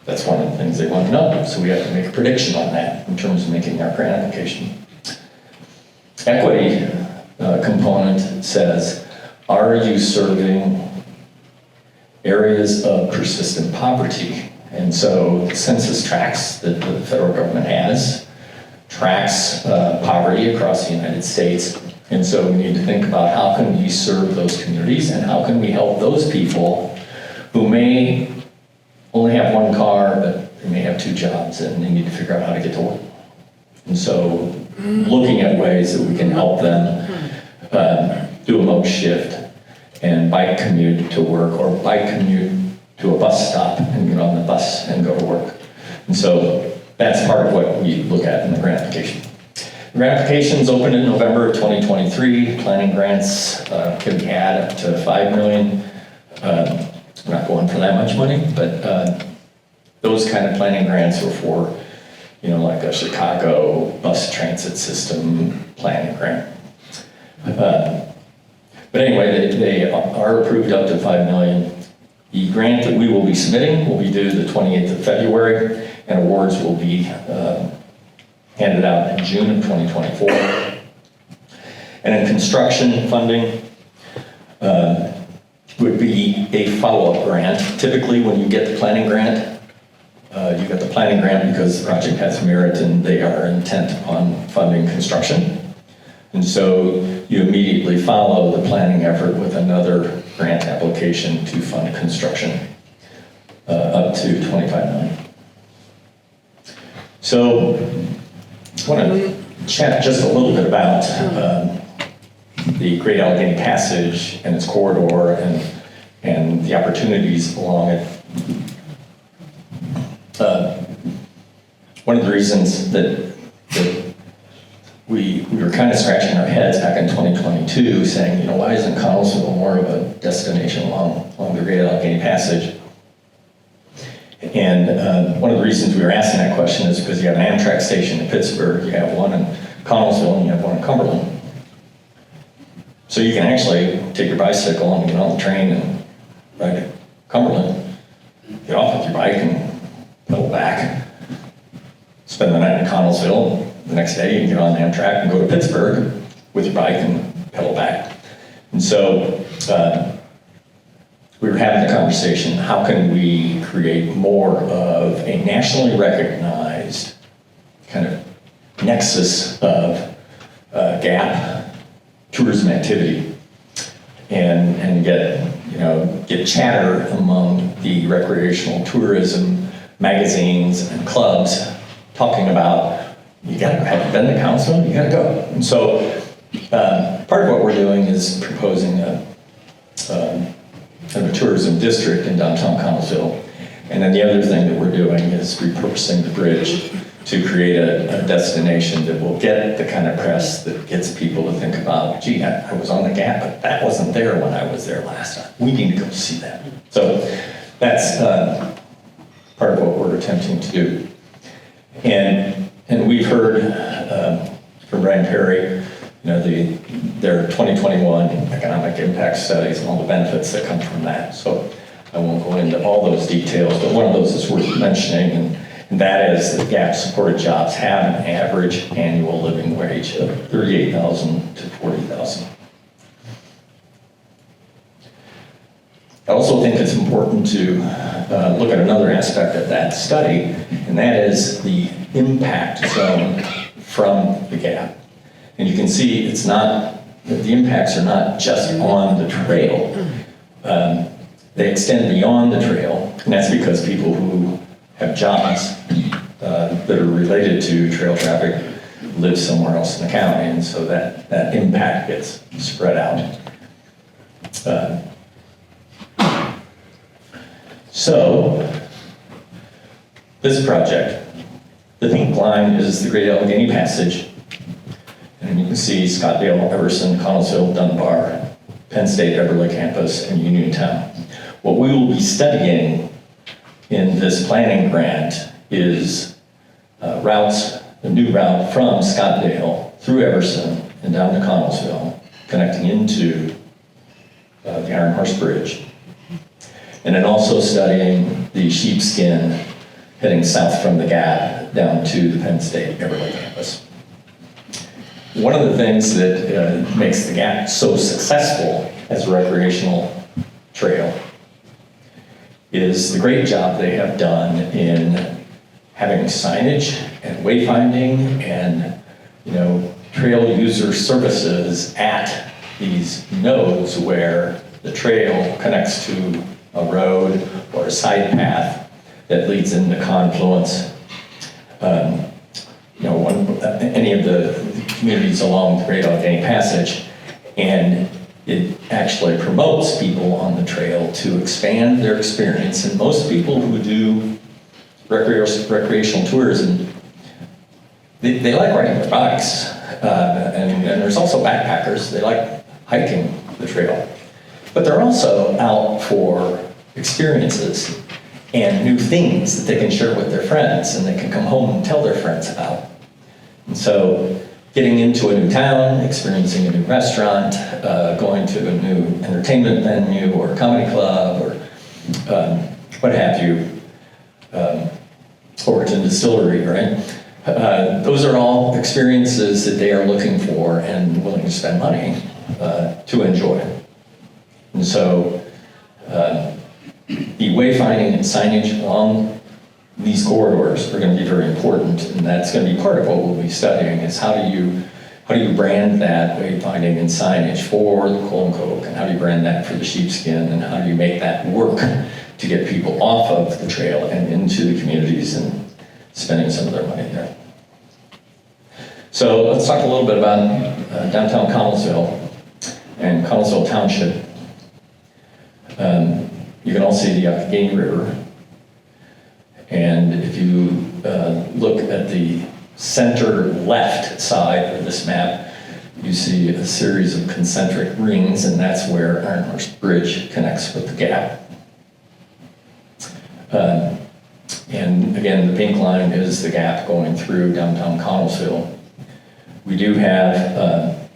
That's one of the things they want to know, so we have to make a prediction on that in terms of making our grant application. Equity component says, are you serving areas of persistent poverty? And so the census tracts that the federal government has tracks poverty across the United States. And so we need to think about how can we serve those communities and how can we help those people who may only have one car, but they may have 2 jobs and they need to figure out how to get to work. And so looking at ways that we can help them do a mode shift and bike commute to work or bike commute to a bus stop and get on the bus and go to work. And so that's part of what we look at in the grant application. The grant applications opened in November of 2023. Planning grants can be had up to $5 million. We're not going for that much money, but those kind of planning grants are for, like a Chicago bus transit system planning grant. But anyway, they are approved up to $5 million. The grant that we will be submitting will be due the 28th of February, and awards will be handed out in June of 2024. And in construction funding would be a follow-up grant. Typically, when you get the planning grant, you get the planning grant because the project has merit and they are intent on funding construction. And so you immediately follow the planning effort with another grant application to fund construction up to $25 million. So I want to chat just a little bit about the Great Allegheny Passage and its corridor and the opportunities along it. One of the reasons that we were kind of scratching our heads back in 2022 saying, why isn't Connellsville more of a destination along the Great Allegheny Passage? And one of the reasons we were asking that question is because you have an Amtrak station in Pittsburgh, you have one in Connellsville, and you have one in Cumberland. So you can actually take your bicycle and get on the train and ride to Cumberland, get off with your bike and pedal back, spend the night in Connellsville. The next day you can get on the Amtrak and go to Pittsburgh with your bike and pedal back. And so we were having the conversation, how can we create more of a nationally recognized kind of nexus of gap tourism activity and get chatter among the recreational tourism magazines and clubs talking about, you gotta go, have you been to Connellsville? You gotta go. And so part of what we're doing is proposing a tourism district in downtown Connellsville. And then the other thing that we're doing is repurposing the bridge to create a destination that will get the kind of press that gets people to think about, gee, I was on the Gap, but that wasn't there when I was there last time. We need to go see that. So that's part of what we're attempting to do. And we've heard from Brian Perry, their 2021 economic impact studies and all the benefits that come from that. So I won't go into all those details, but one of those is worth mentioning, and that is that GAP-supported jobs have an average annual living wage of $38,000 to $40,000. I also think it's important to look at another aspect of that study, and that is the impact zone from the GAP. And you can see it's not, the impacts are not just on the trail. They extend beyond the trail, and that's because people who have jobs that are related to trail traffic live somewhere else in the county, and so that impact gets spread out. So this project, the pink line is the Great Allegheny Passage, and you can see Scottdale, Everson, Connellsville, Dunbar, Penn State, Everly campus, and Uniontown. What we will be studying in this planning grant is routes, a new route from Scottdale through Everson and down to Connellsville, connecting into the Iron Horse Bridge. And then also studying the sheepskin heading south from the Gap down to the Penn State Everly campus. One of the things that makes the Gap so successful as a recreational trail is the great job they have done in having signage and wayfinding and trail user services at these nodes where the trail connects to a road or a side path that leads into confluence. Any of the communities along the Great Allegheny Passage, and it actually promotes people on the trail to expand their experience. And most people who do recreational tourism, they like riding their bikes, and there's also backpackers. They like hiking the trail, but they're also out for experiences and new things that they can share with their friends and they can come home and tell their friends about. And so getting into a new town, experiencing a new restaurant, going to a new entertainment venue or comedy club or what have you, Overton Distillery, right? Those are all experiences that they are looking for and willing to spend money to enjoy. And so the wayfinding and signage along these corridors are going to be very important, and that's going to be part of what we'll be studying is how do you brand that wayfinding and signage for the Coal and Coke, and how do you brand that for the sheepskin, and how do you make that work to get people off of the trail and into the communities and spending some of their money there. So let's talk a little bit about downtown Connellsville and Connellsville Township. You can all see the Allegheny River. And if you look at the center left side of this map, you see a series of concentric rings, and that's where Iron Horse Bridge connects with the Gap. And again, the pink line is the Gap going through downtown Connellsville. We do have,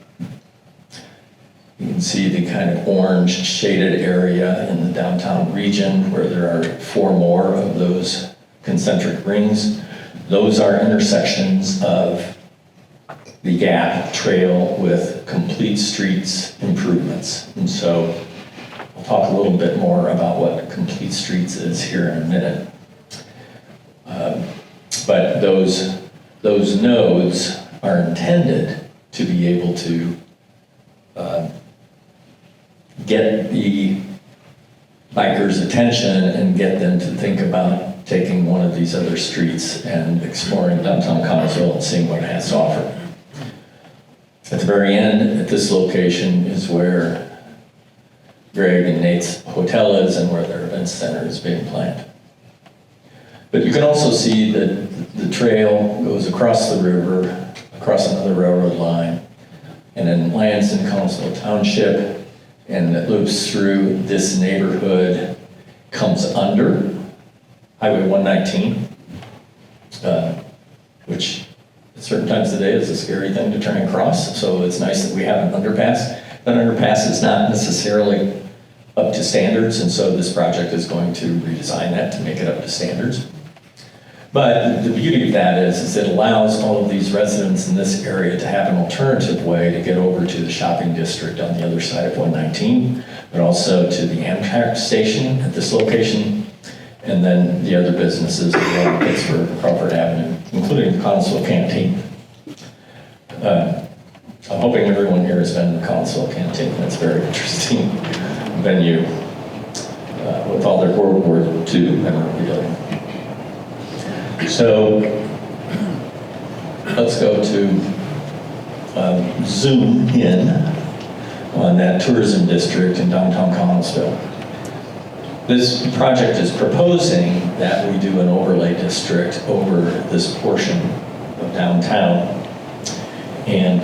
you can see the kind of orange shaded area in the downtown region where there are 4 more of those concentric rings. Those are intersections of the Gap trail with complete streets improvements. And so I'll talk a little bit more about what Complete Streets is here in a minute. But those nodes are intended to be able to get the bikers' attention and get them to think about taking one of these other streets and exploring downtown Connellsville and seeing what it has to offer. At the very end, at this location, is where Greg and Nate's hotel is and where their event center is being planned. But you can also see that the trail goes across the river, across another railroad line, and then lands in Connellsville Township, and it loops through this neighborhood, comes under Highway 119, which at certain times of the day is a scary thing to try and cross, so it's nice that we have an underpass. That underpass is not necessarily up to standards, and so this project is going to redesign that to make it up to standards. But the beauty of that is it allows all of these residents in this area to have an alternative way to get over to the shopping district on the other side of 119, but also to the Amtrak station at this location, and then the other businesses along Pittsburgh, Crawford Avenue, including the Connellsville Canteen. I'm hoping everyone here has been to the Connellsville Canteen. That's a very interesting venue with all their World War II memorabilia. So let's go to zoom in on that tourism district in downtown Connellsville. This project is proposing that we do an overlay district over this portion of downtown. And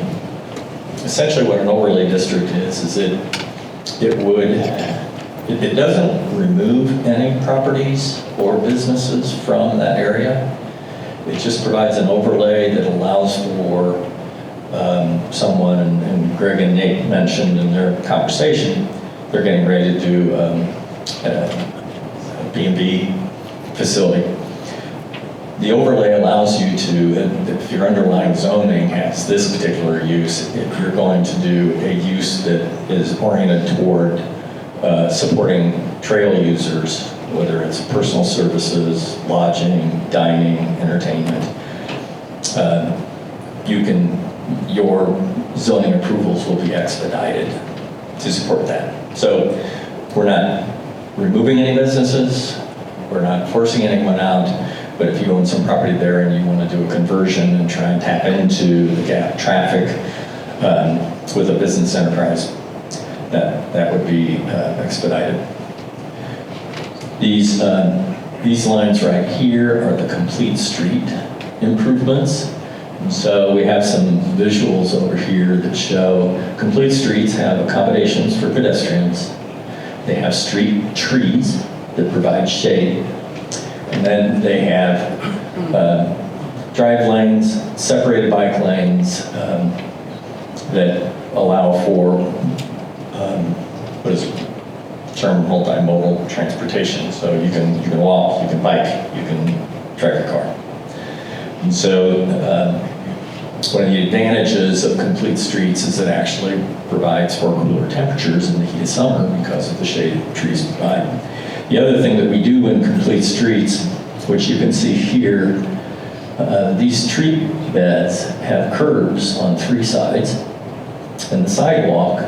essentially what an overlay district is it doesn't remove any properties or businesses from that area. It just provides an overlay that allows for someone, and Greg and Nate mentioned in their conversation, they're getting ready to do a B&B facility. The overlay allows you to, if your underlying zoning has this particular use, if you're going to do a use that is oriented toward supporting trail users, whether it's personal services, lodging, dining, entertainment, your zoning approvals will be expedited to support that. So we're not removing any businesses, we're not forcing anyone out, but if you own some property there and you want to do a conversion and try and tap into the gap traffic with a business enterprise, that would be expedited. These lines right here are the complete street improvements. So we have some visuals over here that show complete streets have accommodations for pedestrians. They have street trees that provide shade. And then they have drive lanes, separated bike lanes that allow for what is termed multimodal transportation. So you can walk, you can bike, you can drive your car. And so one of the advantages of complete streets is it actually provides for cooler temperatures in the heat of summer because of the shade the trees provide. The other thing that we do in complete streets, which you can see here, these tree beds have curves on 3 sides, and the sidewalk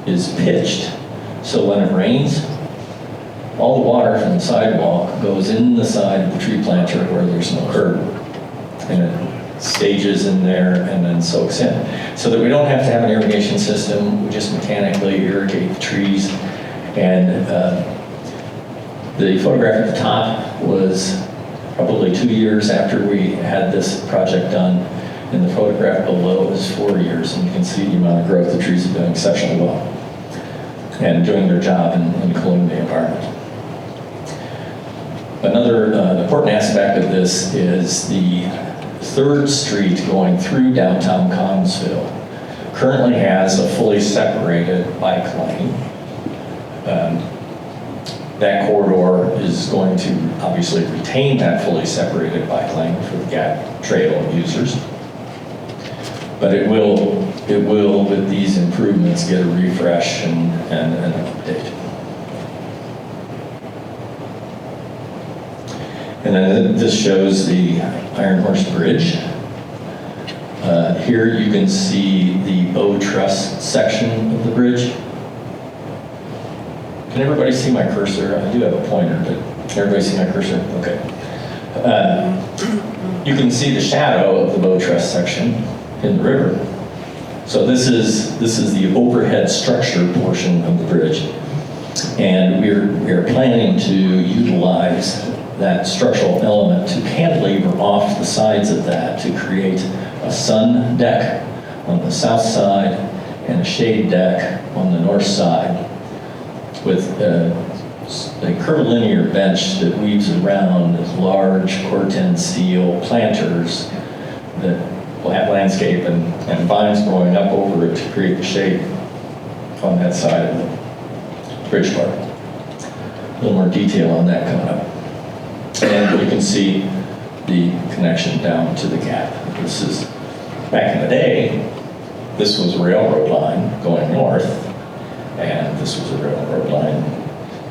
is pitched. So when it rains, all the water from the sidewalk goes in the side of the tree planter where there's no curb. And it stages in there and then soaks in. So that we don't have to have an irrigation system, we just mechanically irrigate the trees. And the photograph at the top was probably 2 years after we had this project done. And the photograph below is 4 years, and you can see the amount of growth. The trees have done exceptionally well and doing their job in cooling the environment. Another important aspect of this is the 3rd Street going through downtown Connellsville currently has a fully separated bike lane. That corridor is going to obviously retain that fully separated bike lane for the Gap Trail users. But it will, with these improvements, get a refresh and an update. And then this shows the Iron Horse Bridge. Here you can see the bow truss section of the bridge. Can everybody see my cursor? I do have a pointer, but can everybody see my cursor? Okay. You can see the shadow of the bow truss section in the river. So this is the overhead structure portion of the bridge. And we're planning to utilize that structural element to cantilever off the sides of that to create a sun deck on the south side and a shade deck on the north side with a curvilinear bench that weaves around large corten steel planters that will have landscape and vines growing up over it to create the shade on that side of the bridge part. A little more detail on that coming up. And you can see the connection down to the gap. This is, back in the day, this was a railroad line going north, and this was a railroad line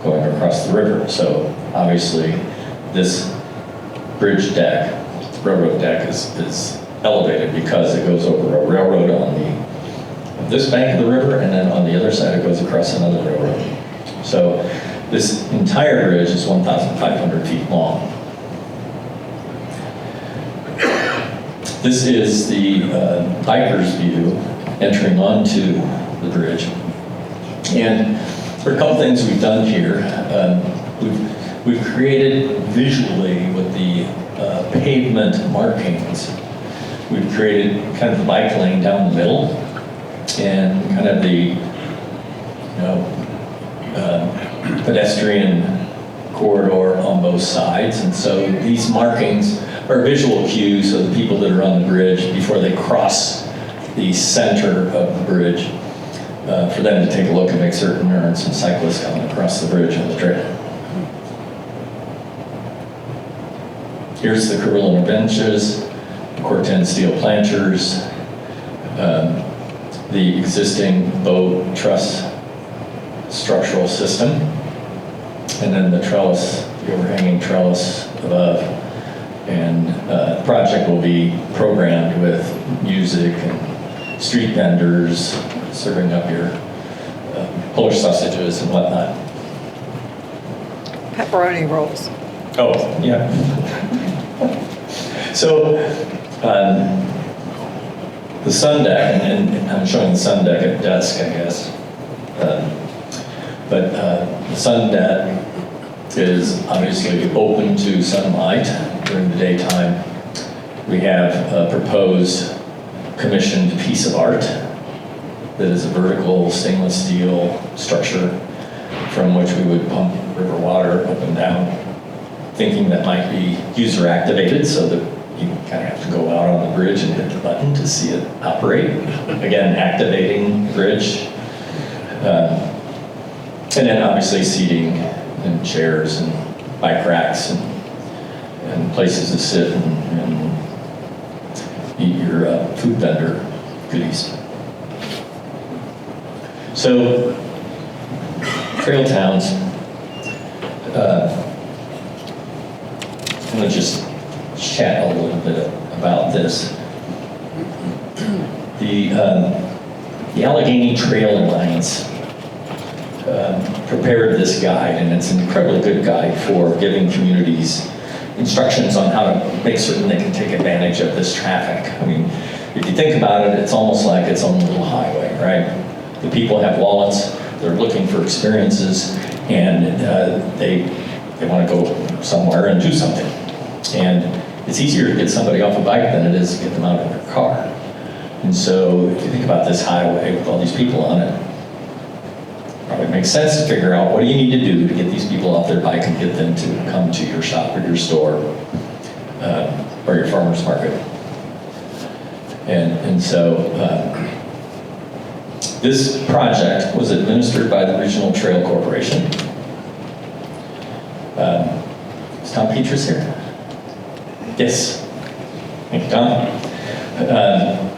going across the river. So obviously, this bridge deck, railroad deck, is elevated because it goes over a railroad on this bank of the river, and then on the other side it goes across another railroad. So this entire bridge is 1,500 feet long. This is the biker's view entering onto the bridge. And there are a couple things we've done here. We've created visually with the pavement markings, we've created kind of the bike lane down the middle and kind of the pedestrian corridor on both sides. And so these markings are visual cues of the people that are on the bridge before they cross the center of the bridge, for them to take a look and make certain there aren't some cyclists coming across the bridge on the trail. Here's the curvilinear benches, corten steel planters, the existing bow truss structural system, and then the trellis, the overhanging trellis above. And the project will be programmed with music and street vendors serving up your Polish sausages and whatnot. Pepperoni rolls. Oh, yeah. So the sun deck, and I'm showing the sun deck at dusk, I guess. But the sun deck is obviously open to sunlight during the daytime. We have a proposed commissioned piece of art that is a vertical stainless steel structure from which we would pump river water up and down, thinking that might be user activated so that you kind of have to go out on the bridge and hit the button to see it operate. Again, activating the bridge. And then obviously seating and chairs and bike racks and places to sit and eat your food vendor goodies. So, trail towns, I'm going to just chat a little bit about this. The Allegheny Trail Alliance prepared this guide, and it's an incredibly good guide for giving communities instructions on how to make certain they can take advantage of this traffic. I mean, if you think about it, it's almost like its own little highway, right? The people have wallets, they're looking for experiences, and they want to go somewhere and do something. And it's easier to get somebody off a bike than it is to get them out of their car. And so if you think about this highway with all these people on it, probably makes sense to figure out what do you need to do to get these people off their bike and get them to come to your shop or your store or your farmer's market. And so this project was administered by the Regional Trail Corporation. Is Tom Petras here? Yes. Thank you, Tom.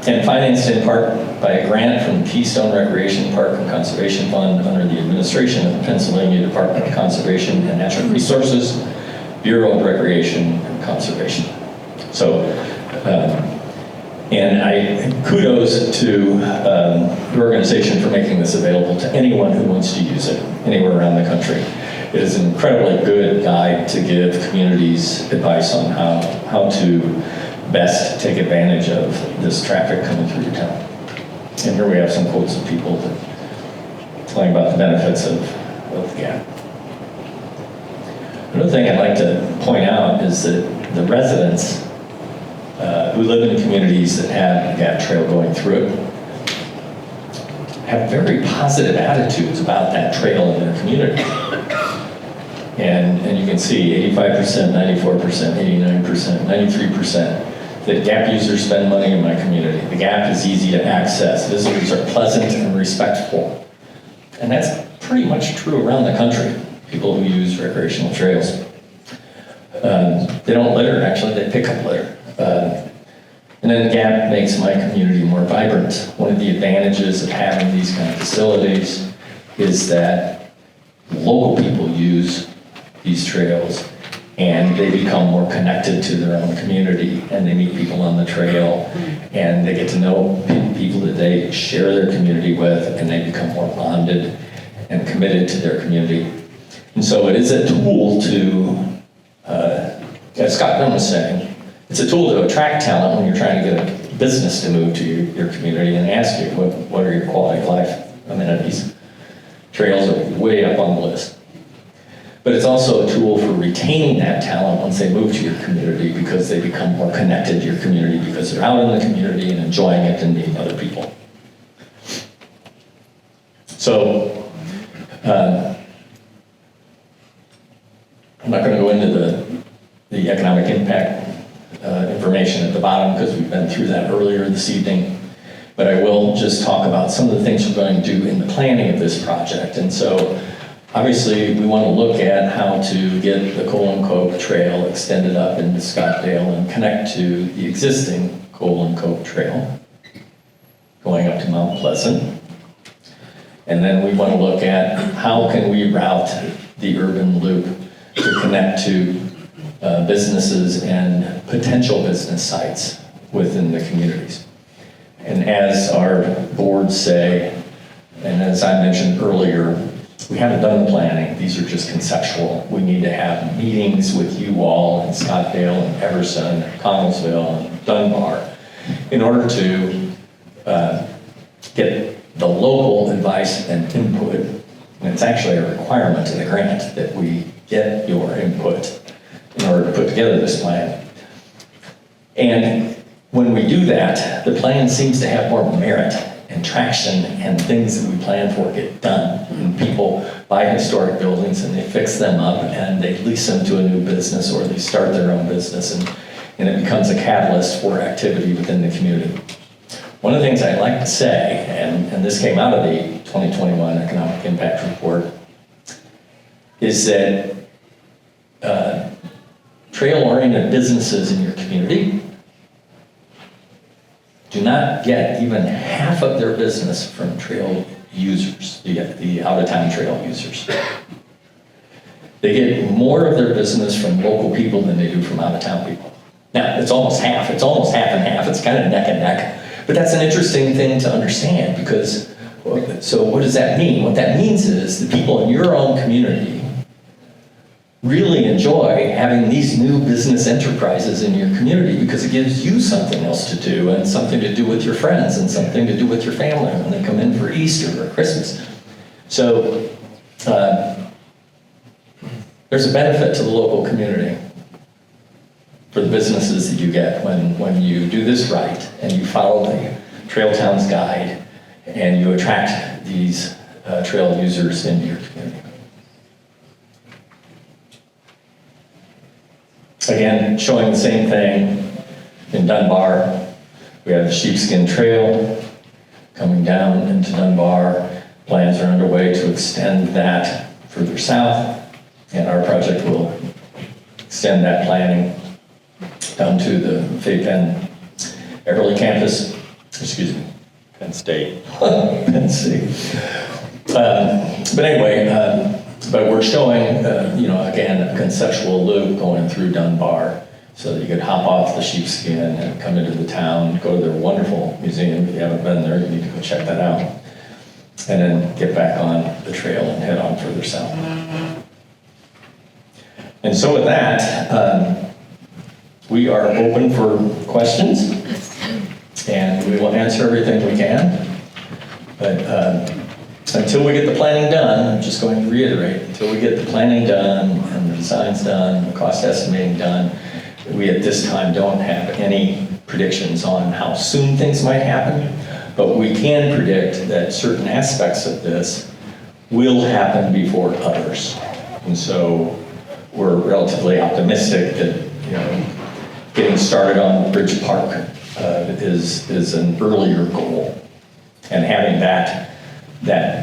And financed in part by a grant from the Keystone Recreation Park and Conservation Fund under the administration of the Pennsylvania Department of Conservation and Natural Resources Bureau of Recreation and Conservation. So, and kudos to the organization for making this available to anyone who wants to use it anywhere around the country. It is an incredibly good guide to give communities advice on how to best take advantage of this traffic coming through your town. And here we have some quotes of people telling about the benefits of the gap. Another thing I'd like to point out is that the residents who live in communities that have a gap trail going through it have very positive attitudes about that trail in their community. And you can see 85%, 94%, 89%, 93% that gap users spend money in my community. The gap is easy to access. Visitors are pleasant and respectful. And that's pretty much true around the country, people who use recreational trails. They don't litter, actually, they pick up litter. And then the gap makes my community more vibrant. One of the advantages of having these kind of facilities is that local people use these trails and they become more connected to their own community, and they meet people on the trail and they get to know people that they share their community with, and they become more bonded and committed to their community. And so it is a tool to, as Scott Dunn was saying, it's a tool to attract talent when you're trying to get a business to move to your community and ask you, what are your quality of life amenities? Trails are way up on the list. But it's also a tool for retaining that talent once they move to your community, because they become more connected to your community because they're out in the community and enjoying it and meeting other people. So, I'm not going to go into the economic impact information at the bottom because we've been through that earlier this evening, but I will just talk about some of the things we're going to do in the planning of this project. And so obviously we want to look at how to get the Coal and Coke Trail extended up into Scottdale and connect to the existing Coal and Coke Trail going up to Mount Pleasant. And then we want to look at how can we route the urban loop to connect to businesses and potential business sites within the communities. And as our boards say, and as I mentioned earlier, we haven't done the planning. These are just conceptual. We need to have meetings with you all in Scottdale and Everson and Connellsville and Dunbar in order to get the local advice and input. And it's actually a requirement in the grant that we get your input in order to put together this plan. And when we do that, the plan seems to have more merit and traction, and things that we plan for get done. And people buy historic buildings and they fix them up and they lease them to a new business, or they start their own business, and it becomes a catalyst for activity within the community. One of the things I'd like to say, and this came out of the 2021 Economic Impact Report, is that trail-oriented businesses in your community do not get even half of their business from trail users, the out-of-town trail users. They get more of their business from local people than they do from out-of-town people. Now, it's almost half and half. It's kind of neck and neck. But that's an interesting thing to understand, because, so what does that mean? What that means is the people in your own community really enjoy having these new business enterprises in your community, because it gives you something else to do, and something to do with your friends, and something to do with your family when they come in for Easter or Christmas. So there's a benefit to the local community for the businesses that you get when you do this right, and you follow the Trail Towns Guide, and you attract these trail users into your community. Again, showing the same thing in Dunbar. We have the Sheepskin Trail coming down into Dunbar. Plans are underway to extend that further south, and our project will extend that planning down to the Fayette Everly campus, Penn State. Penn State. But anyway, But we're showing, again, a conceptual loop going through Dunbar, so that you could hop off the sheepskin and come into the town, go to their wonderful museum. If you haven't been there, you need to go check that out. And then get back on the trail and head on further south. And so with that, we are open for questions, and we will answer everything we can. But until we get the planning done, I'm just going to reiterate, until we get the planning done and the designs done, the cost estimating done, we at this time don't have any predictions on how soon things might happen, but we can predict that certain aspects of this will happen before others. And so we're relatively optimistic that, getting started on Bridge Park is an earlier goal. And having that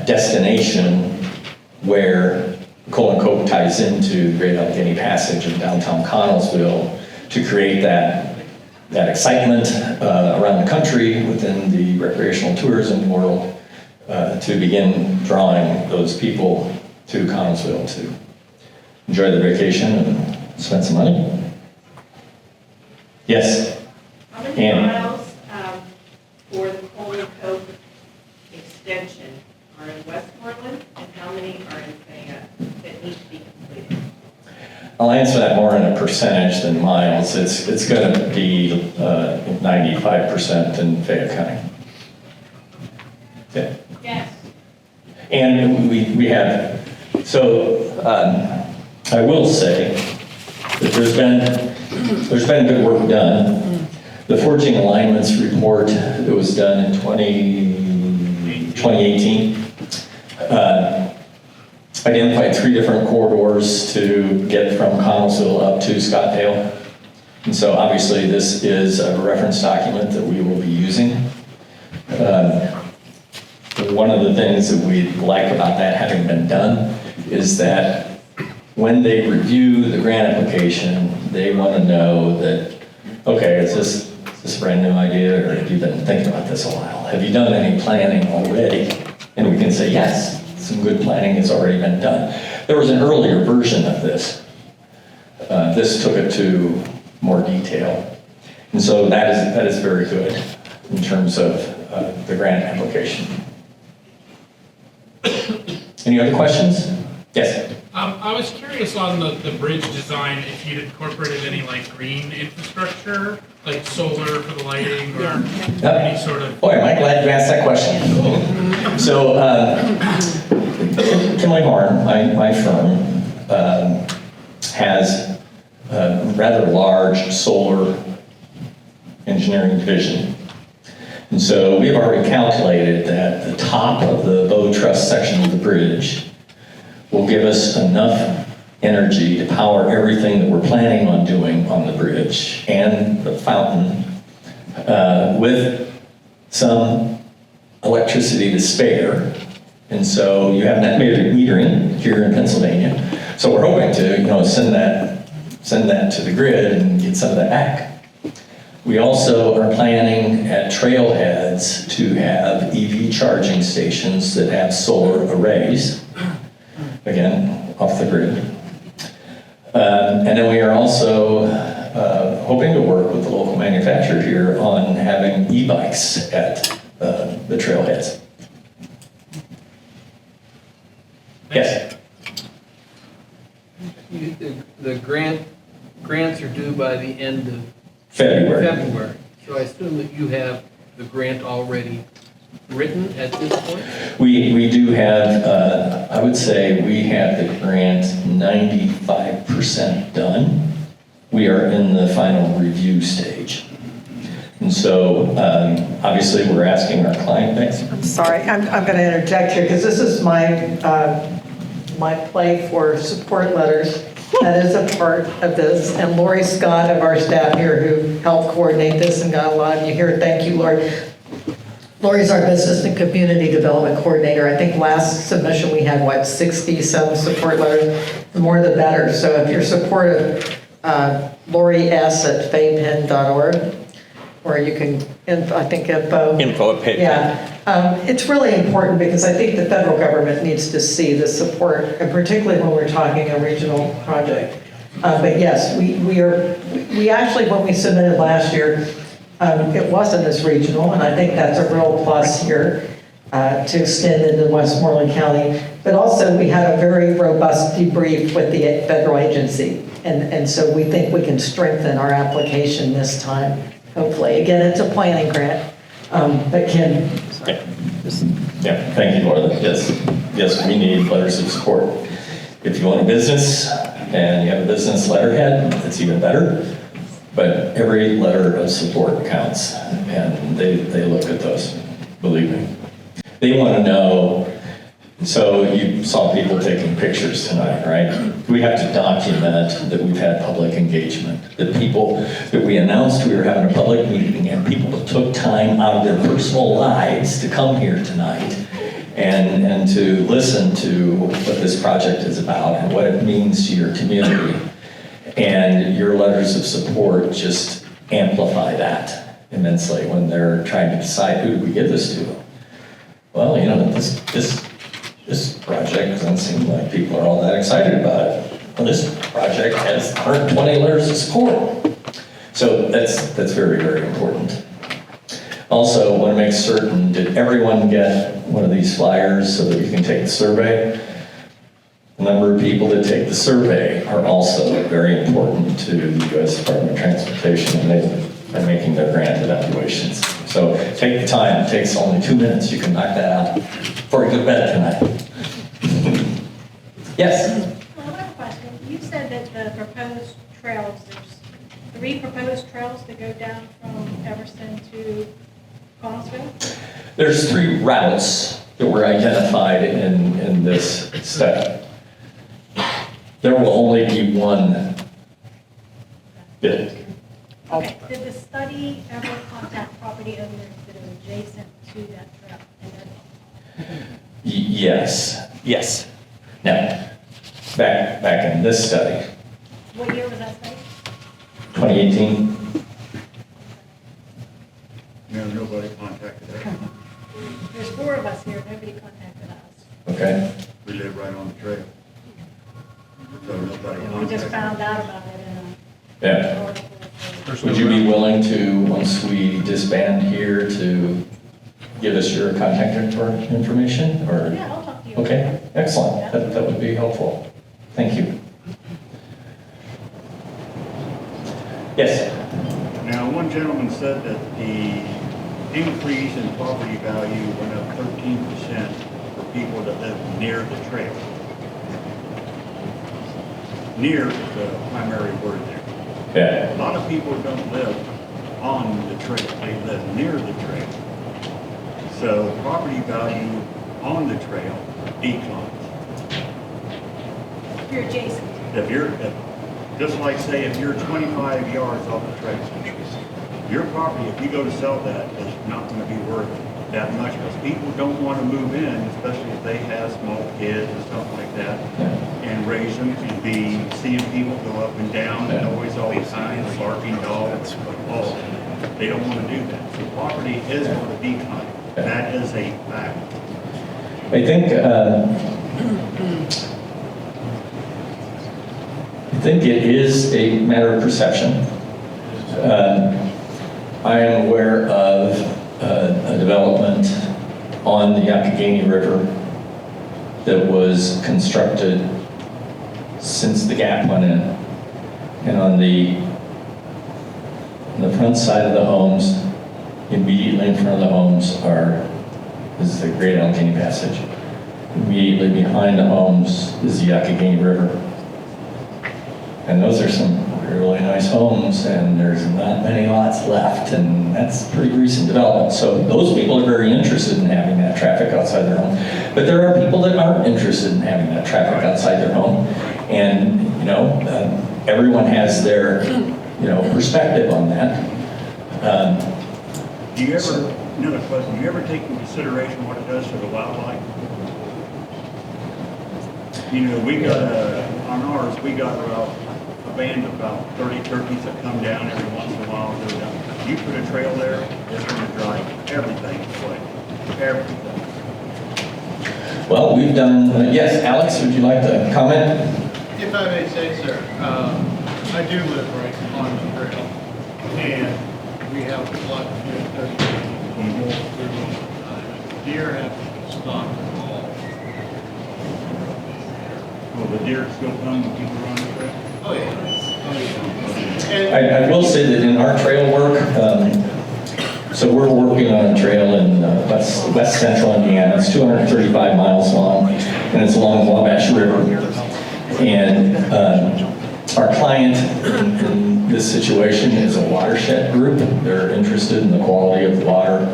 destination where Colin Cove ties into Great Allegheny Passage in downtown Connellsville to create that excitement around the country within the recreational tourism world, to begin drawing those people to Connellsville to enjoy their vacation and spend some money. Yes? How many Ann? miles for the Colin Cove extension are in Westmoreland, and how many are in Fayette that need to be completed? I'll answer that more in a percentage than miles. It's going to be 95% in Fayette County. Yeah. Yes. And we have, so I will say that there's been good work done. The forging alignments report that was done in 2018 identified 3 different corridors to get from Connellsville up to Scottdale. And so obviously this is a reference document that we will be using. One of the things that we like about that having been done is that when they review the grant application, they want to know that, okay, is this a brand new idea, or have you been thinking about this a while? Have you done any planning already? And we can say, yes, some good planning has already been done. There was an earlier version of this. This took it to more detail. And so that is very good in terms of the grant application. Any other questions? Yes? I was curious on the bridge design, if you'd incorporated any like green infrastructure, like solar for the lighting or any sort of... Boy, am I glad you asked that question. So, Kimley Horn, my firm, has a rather large solar engineering division. And so we have already calculated that the top of the bow truss section of the bridge will give us enough energy to power everything that we're planning on doing on the bridge and the fountain, with some electricity to spare. And so you have net metering here in Pennsylvania. So we're hoping to send that to the grid and get some of that back. We also are planning at trailheads to have EV charging stations that have solar arrays, again, off the grid. And then we are also hoping to work with the local manufacturer here on having e-bikes at the trailheads. Yes? The grants are due by the end of February. So I assume that you have the grant already written at this point? We do have, I would say we have the grant 95% done. We are in the final review stage. And so, obviously, we're asking our client base. I'm sorry, I'm going to interject here because this is my play for support letters. That is a part of this. And Lori Scott of our staff here who helped coordinate this and got a lot of you here. Thank you, Lori. Lori's our business and community development coordinator. I think last submission we had, 60-some support letters. The more the better. So if you're supportive, Lori S. at faypenn.org. or you can, I think info. Info at PayPal. Yeah, it's really important because I think the federal government needs to see the support, and particularly when we're talking a regional project. But yes, we actually, when we submitted last year, it wasn't as regional, and I think that's a real plus here to extend into Westmoreland County. But also, we had a very robust debrief with the federal agency, and so we think we can strengthen our application this time, hopefully. Again, it's a planning grant, but Ken, sorry. Yeah, thank you, Laura. Yes, we need letters of support. If you want a business and you have a business letterhead, it's even better. But every letter of support counts, and they look at those, believe me. They want to know, so you saw people taking pictures tonight, right? We have to document that we've had public engagement, that we announced we were having a public meeting, and people took time out of their personal lives to come here tonight and to listen to what this project is about and what it means to your community. And your letters of support just amplify that immensely when they're trying to decide who do we give this to. Well, you know, this project doesn't seem like people are all that excited about it. Well, this project has 120 letters of support. So that's very, very important. Also, want to make certain, did everyone get one of these flyers so that you can take the survey? The number of people that take the survey are also very important to the U.S. Department of Transportation and making their grant evaluations. So take the time. It takes only 2 minutes. You can knock that out before you go to bed tonight. Yes? Well, I have a question. You said that the proposed trails, there's 3 proposed trails that go down from Everson to Connellsville? There's 3 routes that were identified in this study. There will only be one bid. Okay. Did the study ever contact property owners that are adjacent to that trail? Yes. Now, back in this study, What year was that study? 2018. No, nobody contacted us. There's 4 of us here, nobody contacted us. Okay. We live right on the trail. So nobody And we just contacted us. found out about it in a Yeah. article. Would you be willing to, once we disband here, to give us your contact information? Or Yeah, I'll talk to you. Okay, excellent. That would be helpful. Thank you. Yes. Now, one gentleman said that the increase in property value went up 13% for people that live near the trail. Near is the primary word there. Yeah. A lot of people don't live on the trail, they live near the trail. So property value on the trail declines. You're adjacent. Just like say if you're 25 yards off the trail, your property, if you go to sell that, is not going to be worth that much because people don't want to move in, especially if they have small kids or something like that, and raise them and be seeing people go up and down and noise all the time, barking dogs, all. They don't want to do that. So property is going to decline. That is a fact. I think it is a matter of perception. I am aware of a development on the Yakagani River that was constructed since the gap went in. And on the front side of the homes, immediately in front of the homes is the Great Allegheny Passage. Immediately behind the homes is the Yakagani River. And those are some really nice homes, and there's not many lots left, and that's pretty recent development. So those people are very interested in having that traffic outside their home. But there are people that aren't interested in having that traffic outside their home. And, everyone has their, perspective on that. Another question, do you ever take into consideration what it does to the wildlife? We got on ours, we got about a band of about 30 turkeys that come down every once in a while, go down You put a trail there, it's gonna drive everything away, everything. Well, we've done, yes, Alex, would you like to comment? If I may say, sir, I do live right on the trail, and we have a lot of deer, 30 people through all the time. Deer have stopped all. Will the deer still come when people run the trail? Oh, yeah. I will say that in our trail work, so we're working on a trail in west central Indiana. It's 235 miles long, and it's along the Wabash River. And our client in this situation is a watershed group. They're interested in the quality of the water,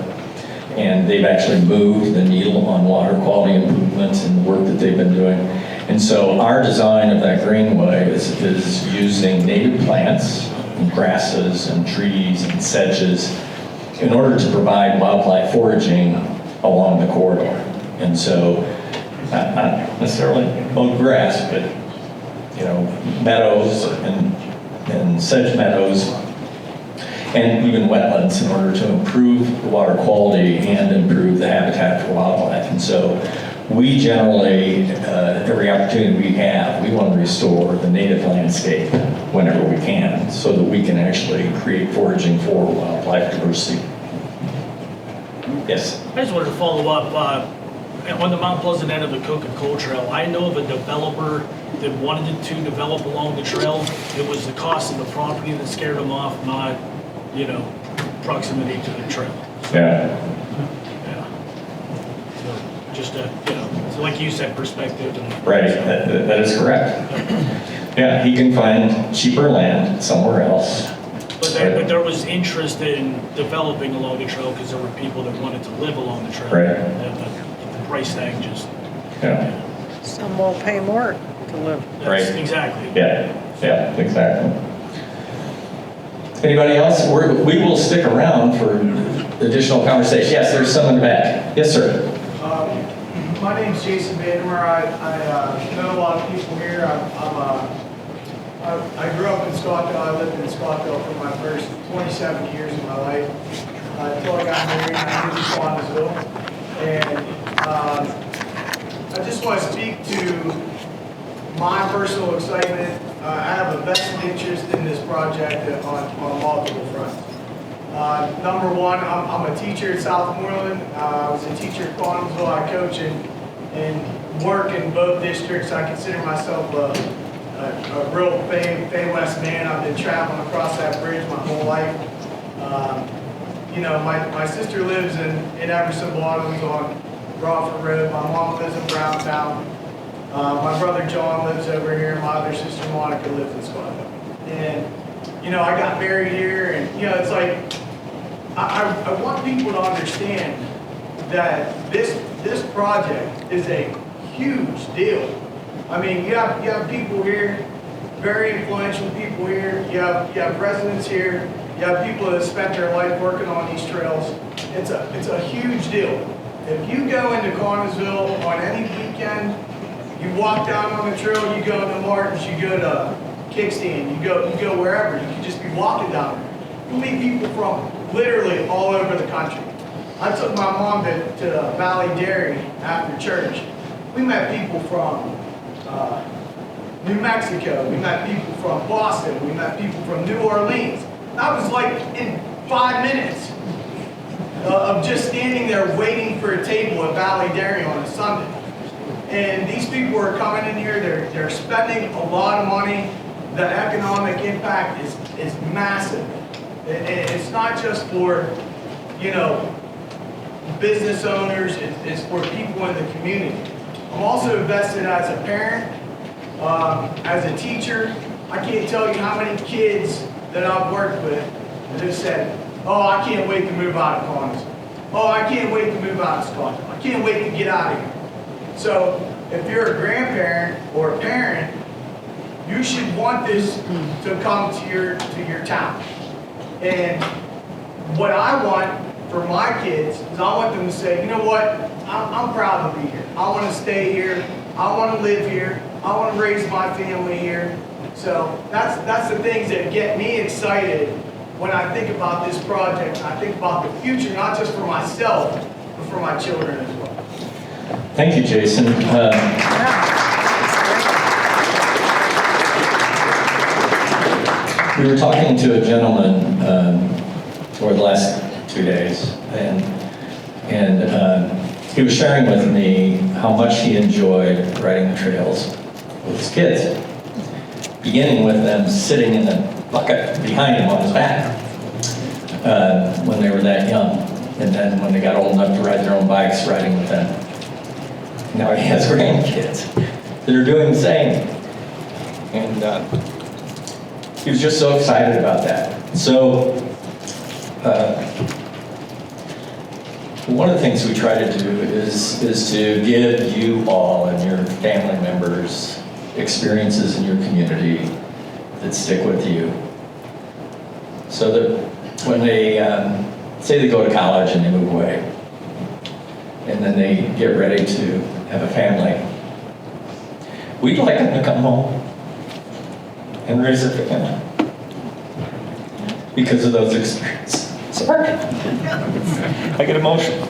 and they've actually moved the needle on water quality improvements in the work that they've been doing. And so our design of that greenway is using native plants, and grasses and trees and sedges in order to provide wildlife foraging along the corridor. And so, not necessarily mowed grass, but meadows and sedge meadows, and even wetlands in order to improve the water quality and improve the habitat for wildlife. And so we generally, every opportunity we have, we want to restore the native landscape whenever we can, so that we can actually create foraging for wildlife diversity. Yes? I just wanted to follow up, on the Mount Pleasant end of the Coca-Cola Trail, I know of a developer that wanted to develop along the trail. It was the cost of the property that scared them off, not, proximity to the trail. Yeah. So just so like you said, perspective. Right, that is correct. Yeah, he can find cheaper land somewhere else. But there was interest in developing along the trail because there were people that wanted to live along the trail. Right. The price tag just. Yeah. Some will pay more to live. Right. Exactly. Yeah, exactly. Anybody else? We will stick around for additional conversation. Yes, there's someone in the back. Yes, sir. My name's Jason Vandermeer. I know a lot of people here. I grew up in Scottdale. I lived in Scottdale for my first 27 years of my life until I got married and I moved to Connellsville. And I just want to speak to my personal excitement. I have a vested interest in this project on multiple fronts. Number one, I'm a teacher at Westmoreland. I was a teacher at Connellsville. I coach and work in both districts. I consider myself a real Fay West man. I've been traveling across that bridge my whole life. My sister lives in Everson Bottoms on Crawford Road. My mom lives in Browntown. My brother John lives over here. My other sister Monica lives in Scottdale. And, I got married here and, it's like, I want people to understand that this project is a huge deal. I mean, you have people here, very influential people here. You have residents here. You have people that have spent their life working on these trails. It's a huge deal. If you go into Connellsville on any weekend, you walk down on the trail, you go to Martin's, you go to Kickstand, you go wherever. You can just be walking down there. You'll meet people from literally all over the country. I took my mom to Valley Dairy after church. We met people from New Mexico. We met people from Boston. We met people from New Orleans. That was like in 5 minutes of just standing there waiting for a table at Valley Dairy on a Sunday. And these people are coming in here, they're spending a lot of money. The economic impact is massive. It's not just for, business owners, it's for people in the community. I'm also invested as a parent, as a teacher. I can't tell you how many kids that I've worked with that have said, oh, I can't wait to move out of Connellsville. Oh, I can't wait to move out of Scottsdale. I can't wait to get out of here. So if you're a grandparent or a parent, you should want this to come to your town. And what I want for my kids is I want them to say, you know what, I'm proud to be here. I want to stay here. I want to live here. I want to raise my family here. So that's the things that get me excited when I think about this project, I think about the future, not just for myself, but for my children as well. Thank you, Jason. We were talking to a gentleman over the last 2 days, and he was sharing with me how much he enjoyed riding the trails with his kids, beginning with them sitting in a bucket behind him on his back when they were that young, and then when they got old enough to ride their own bikes, riding with them. Now he has grandkids that are doing the same, and he was just so excited about that. So one of the things we try to do is to give you all and your family members experiences in your community that stick with you. So that when they, say they go to college and they move away, and then they get ready to have a family, we'd like them to come home and raise their family because of those experiences. Sorry. I get emotional.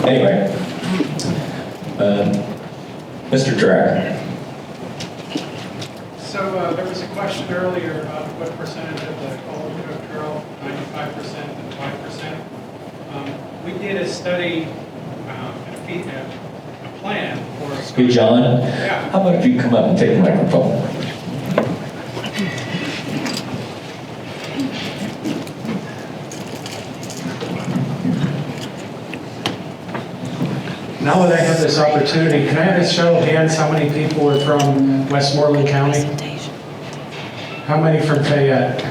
Anyway, Mr. Drack. So there was a question earlier about what percentage of the Colton Cook Trail, 95% and 5%. We did a study, a plan for... Hey, John. Yeah. How about if you come up and take the microphone? Now that I have this opportunity, can I have a show of hands how many people are from Westmoreland County? How many from Fayette?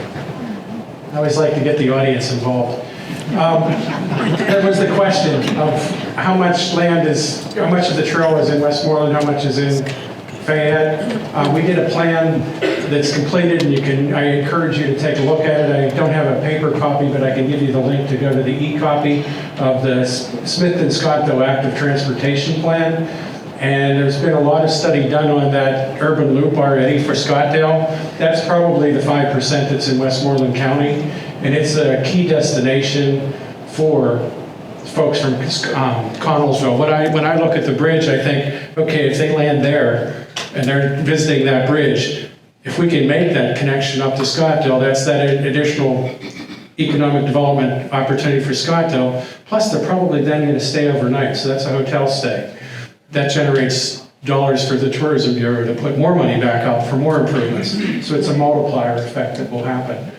I always like to get the audience involved. There was the question of how much of the trail is in Westmoreland, how much is in Fayette. We did a plan that's completed, and I encourage you to take a look at it. I don't have a paper copy, but I can give you the link to go to the e-copy of the Smith and Scottdale Active Transportation Plan. And there's been a lot of study done on that urban loop already for Scottdale. That's probably the 5% that's in Westmoreland County. And it's a key destination for folks from Connellsville. When I look at the bridge, I think, okay, if they land there and they're visiting that bridge, if we can make that connection up to Scottdale, that's that additional economic development opportunity for Scottdale. Plus, they're probably then going to stay overnight, so that's a hotel stay. That generates dollars for the Tourism Bureau to put more money back out for more improvements. So it's a multiplier effect that will happen.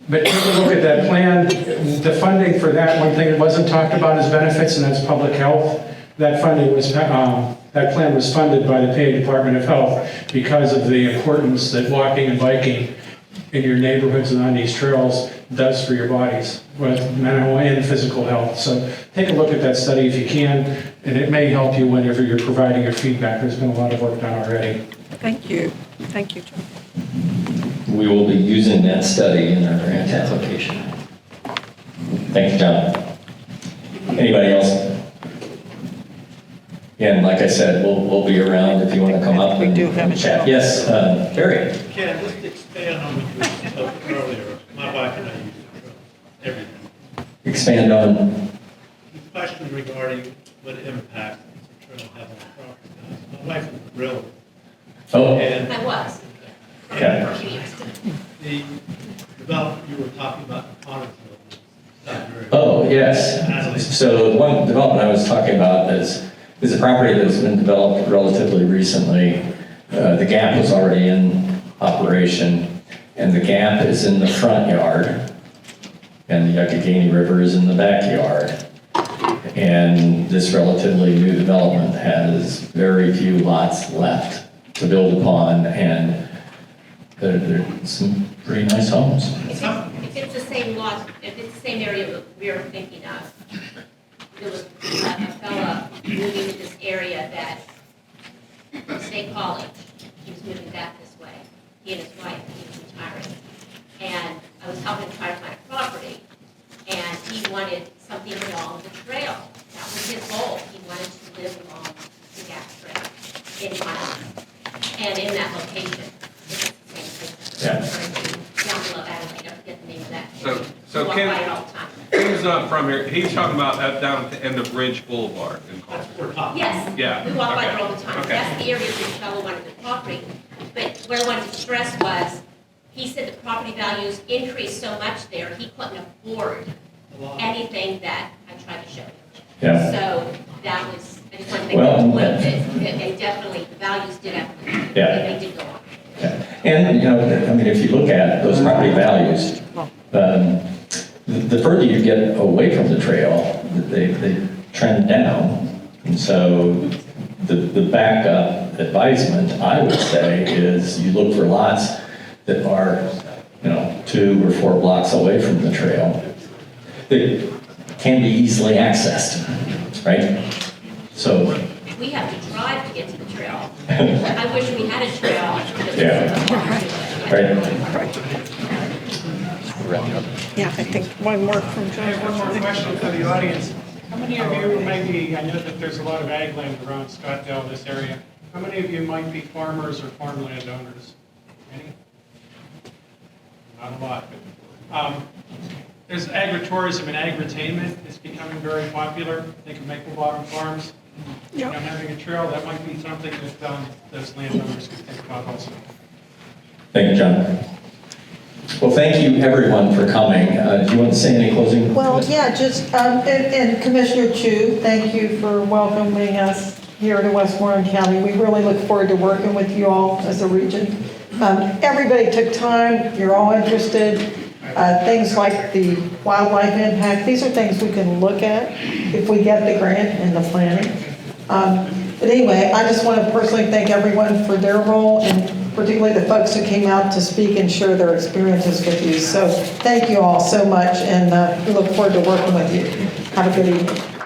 But take a look at that plan. The funding for that, one thing that wasn't talked about is benefits, and that's public health. That funding was, that plan was funded by the Fayette Department of Health because of the importance that walking and biking in your neighborhoods and on these trails does for your bodies, both mental and physical health. So take a look at that study if you can, and it may help you whenever you're providing your feedback. There's been a lot of work done already. Thank you. Thank you, John. We will be using that study in our grant application. Thank you, John. Anybody else? And like I said, we'll be around if you want to come up and chat. Yes, Barry. Ken, just expand on what you spoke earlier. My wife and I use everything. Expand on. The question regarding what impact the trail has on the property does. My wife is a realtor. Oh. And I was. Okay. The development you were talking about in Connellsville. Oh, yes. So the one development I was talking about is a property that's been developed relatively recently. The gap was already in operation, and the gap is in the front yard, and the Yuccogainy River is in the backyard. And this relatively new development has very few lots left to build upon, and there's some pretty nice homes. If it's the same lot, if it's the same area that we were thinking of, there was a fella moving to this area that, from State College, he was moving back this way. He and his wife, he was retiring. And I was helping him try to find a property, and he wanted something along the trail. That was his goal. He wanted to live along the gas trail in Connellsville, and in that location. It's the same place. Yeah. So So walk Ken, by it all the time. Ken's not from here, he's talking about that down at the end of Ridge Boulevard in Connellsville. Yes. Yeah, We walk by okay. there all the time. Okay. That's the area where the fellow wanted the property. But what I wanted to stress was, he said the property values increased so much there, he couldn't afford anything that I tried to show him. Yeah. So that was, I just wanted to make Well, that point that they definitely, the values did have, Yeah. they did go up. And, you know, I mean, if you look at those property values, the further you get away from the trail, they trend down. And so the backup advisement, I would say, is you look for lots that are, you know, 2 or 4 blocks away from the trail that can be easily accessed, right? So, We have to drive to get to the trail. I wish we had a trail. yeah, right. Yeah, I think one more from John. One more question for the audience. How many of you, maybe, I know that there's a lot of ag land around Scottdale, this area. How many of you might be farmers or farmland owners? Any? Not a lot, but, there's agritourism and agritainment. It's becoming very popular. Think of Maple Bottom Farms. You know, having a trail, that might be something that those landowners could think about also. Thank you, John. Well, thank you, everyone, for coming. Do you want to say any closing? Well, yeah, just, and Commissioner Chu, thank you for welcoming us here to Westmoreland County. We really look forward to working with you all as a region. Everybody took time, you're all interested. Things like the wildlife impact, these are things we can look at if we get the grant and the planning. But anyway, I just want to personally thank everyone for their role, and particularly the folks who came out to speak and share their experiences with you. So thank you all so much, and we look forward to working with you. Have a good evening.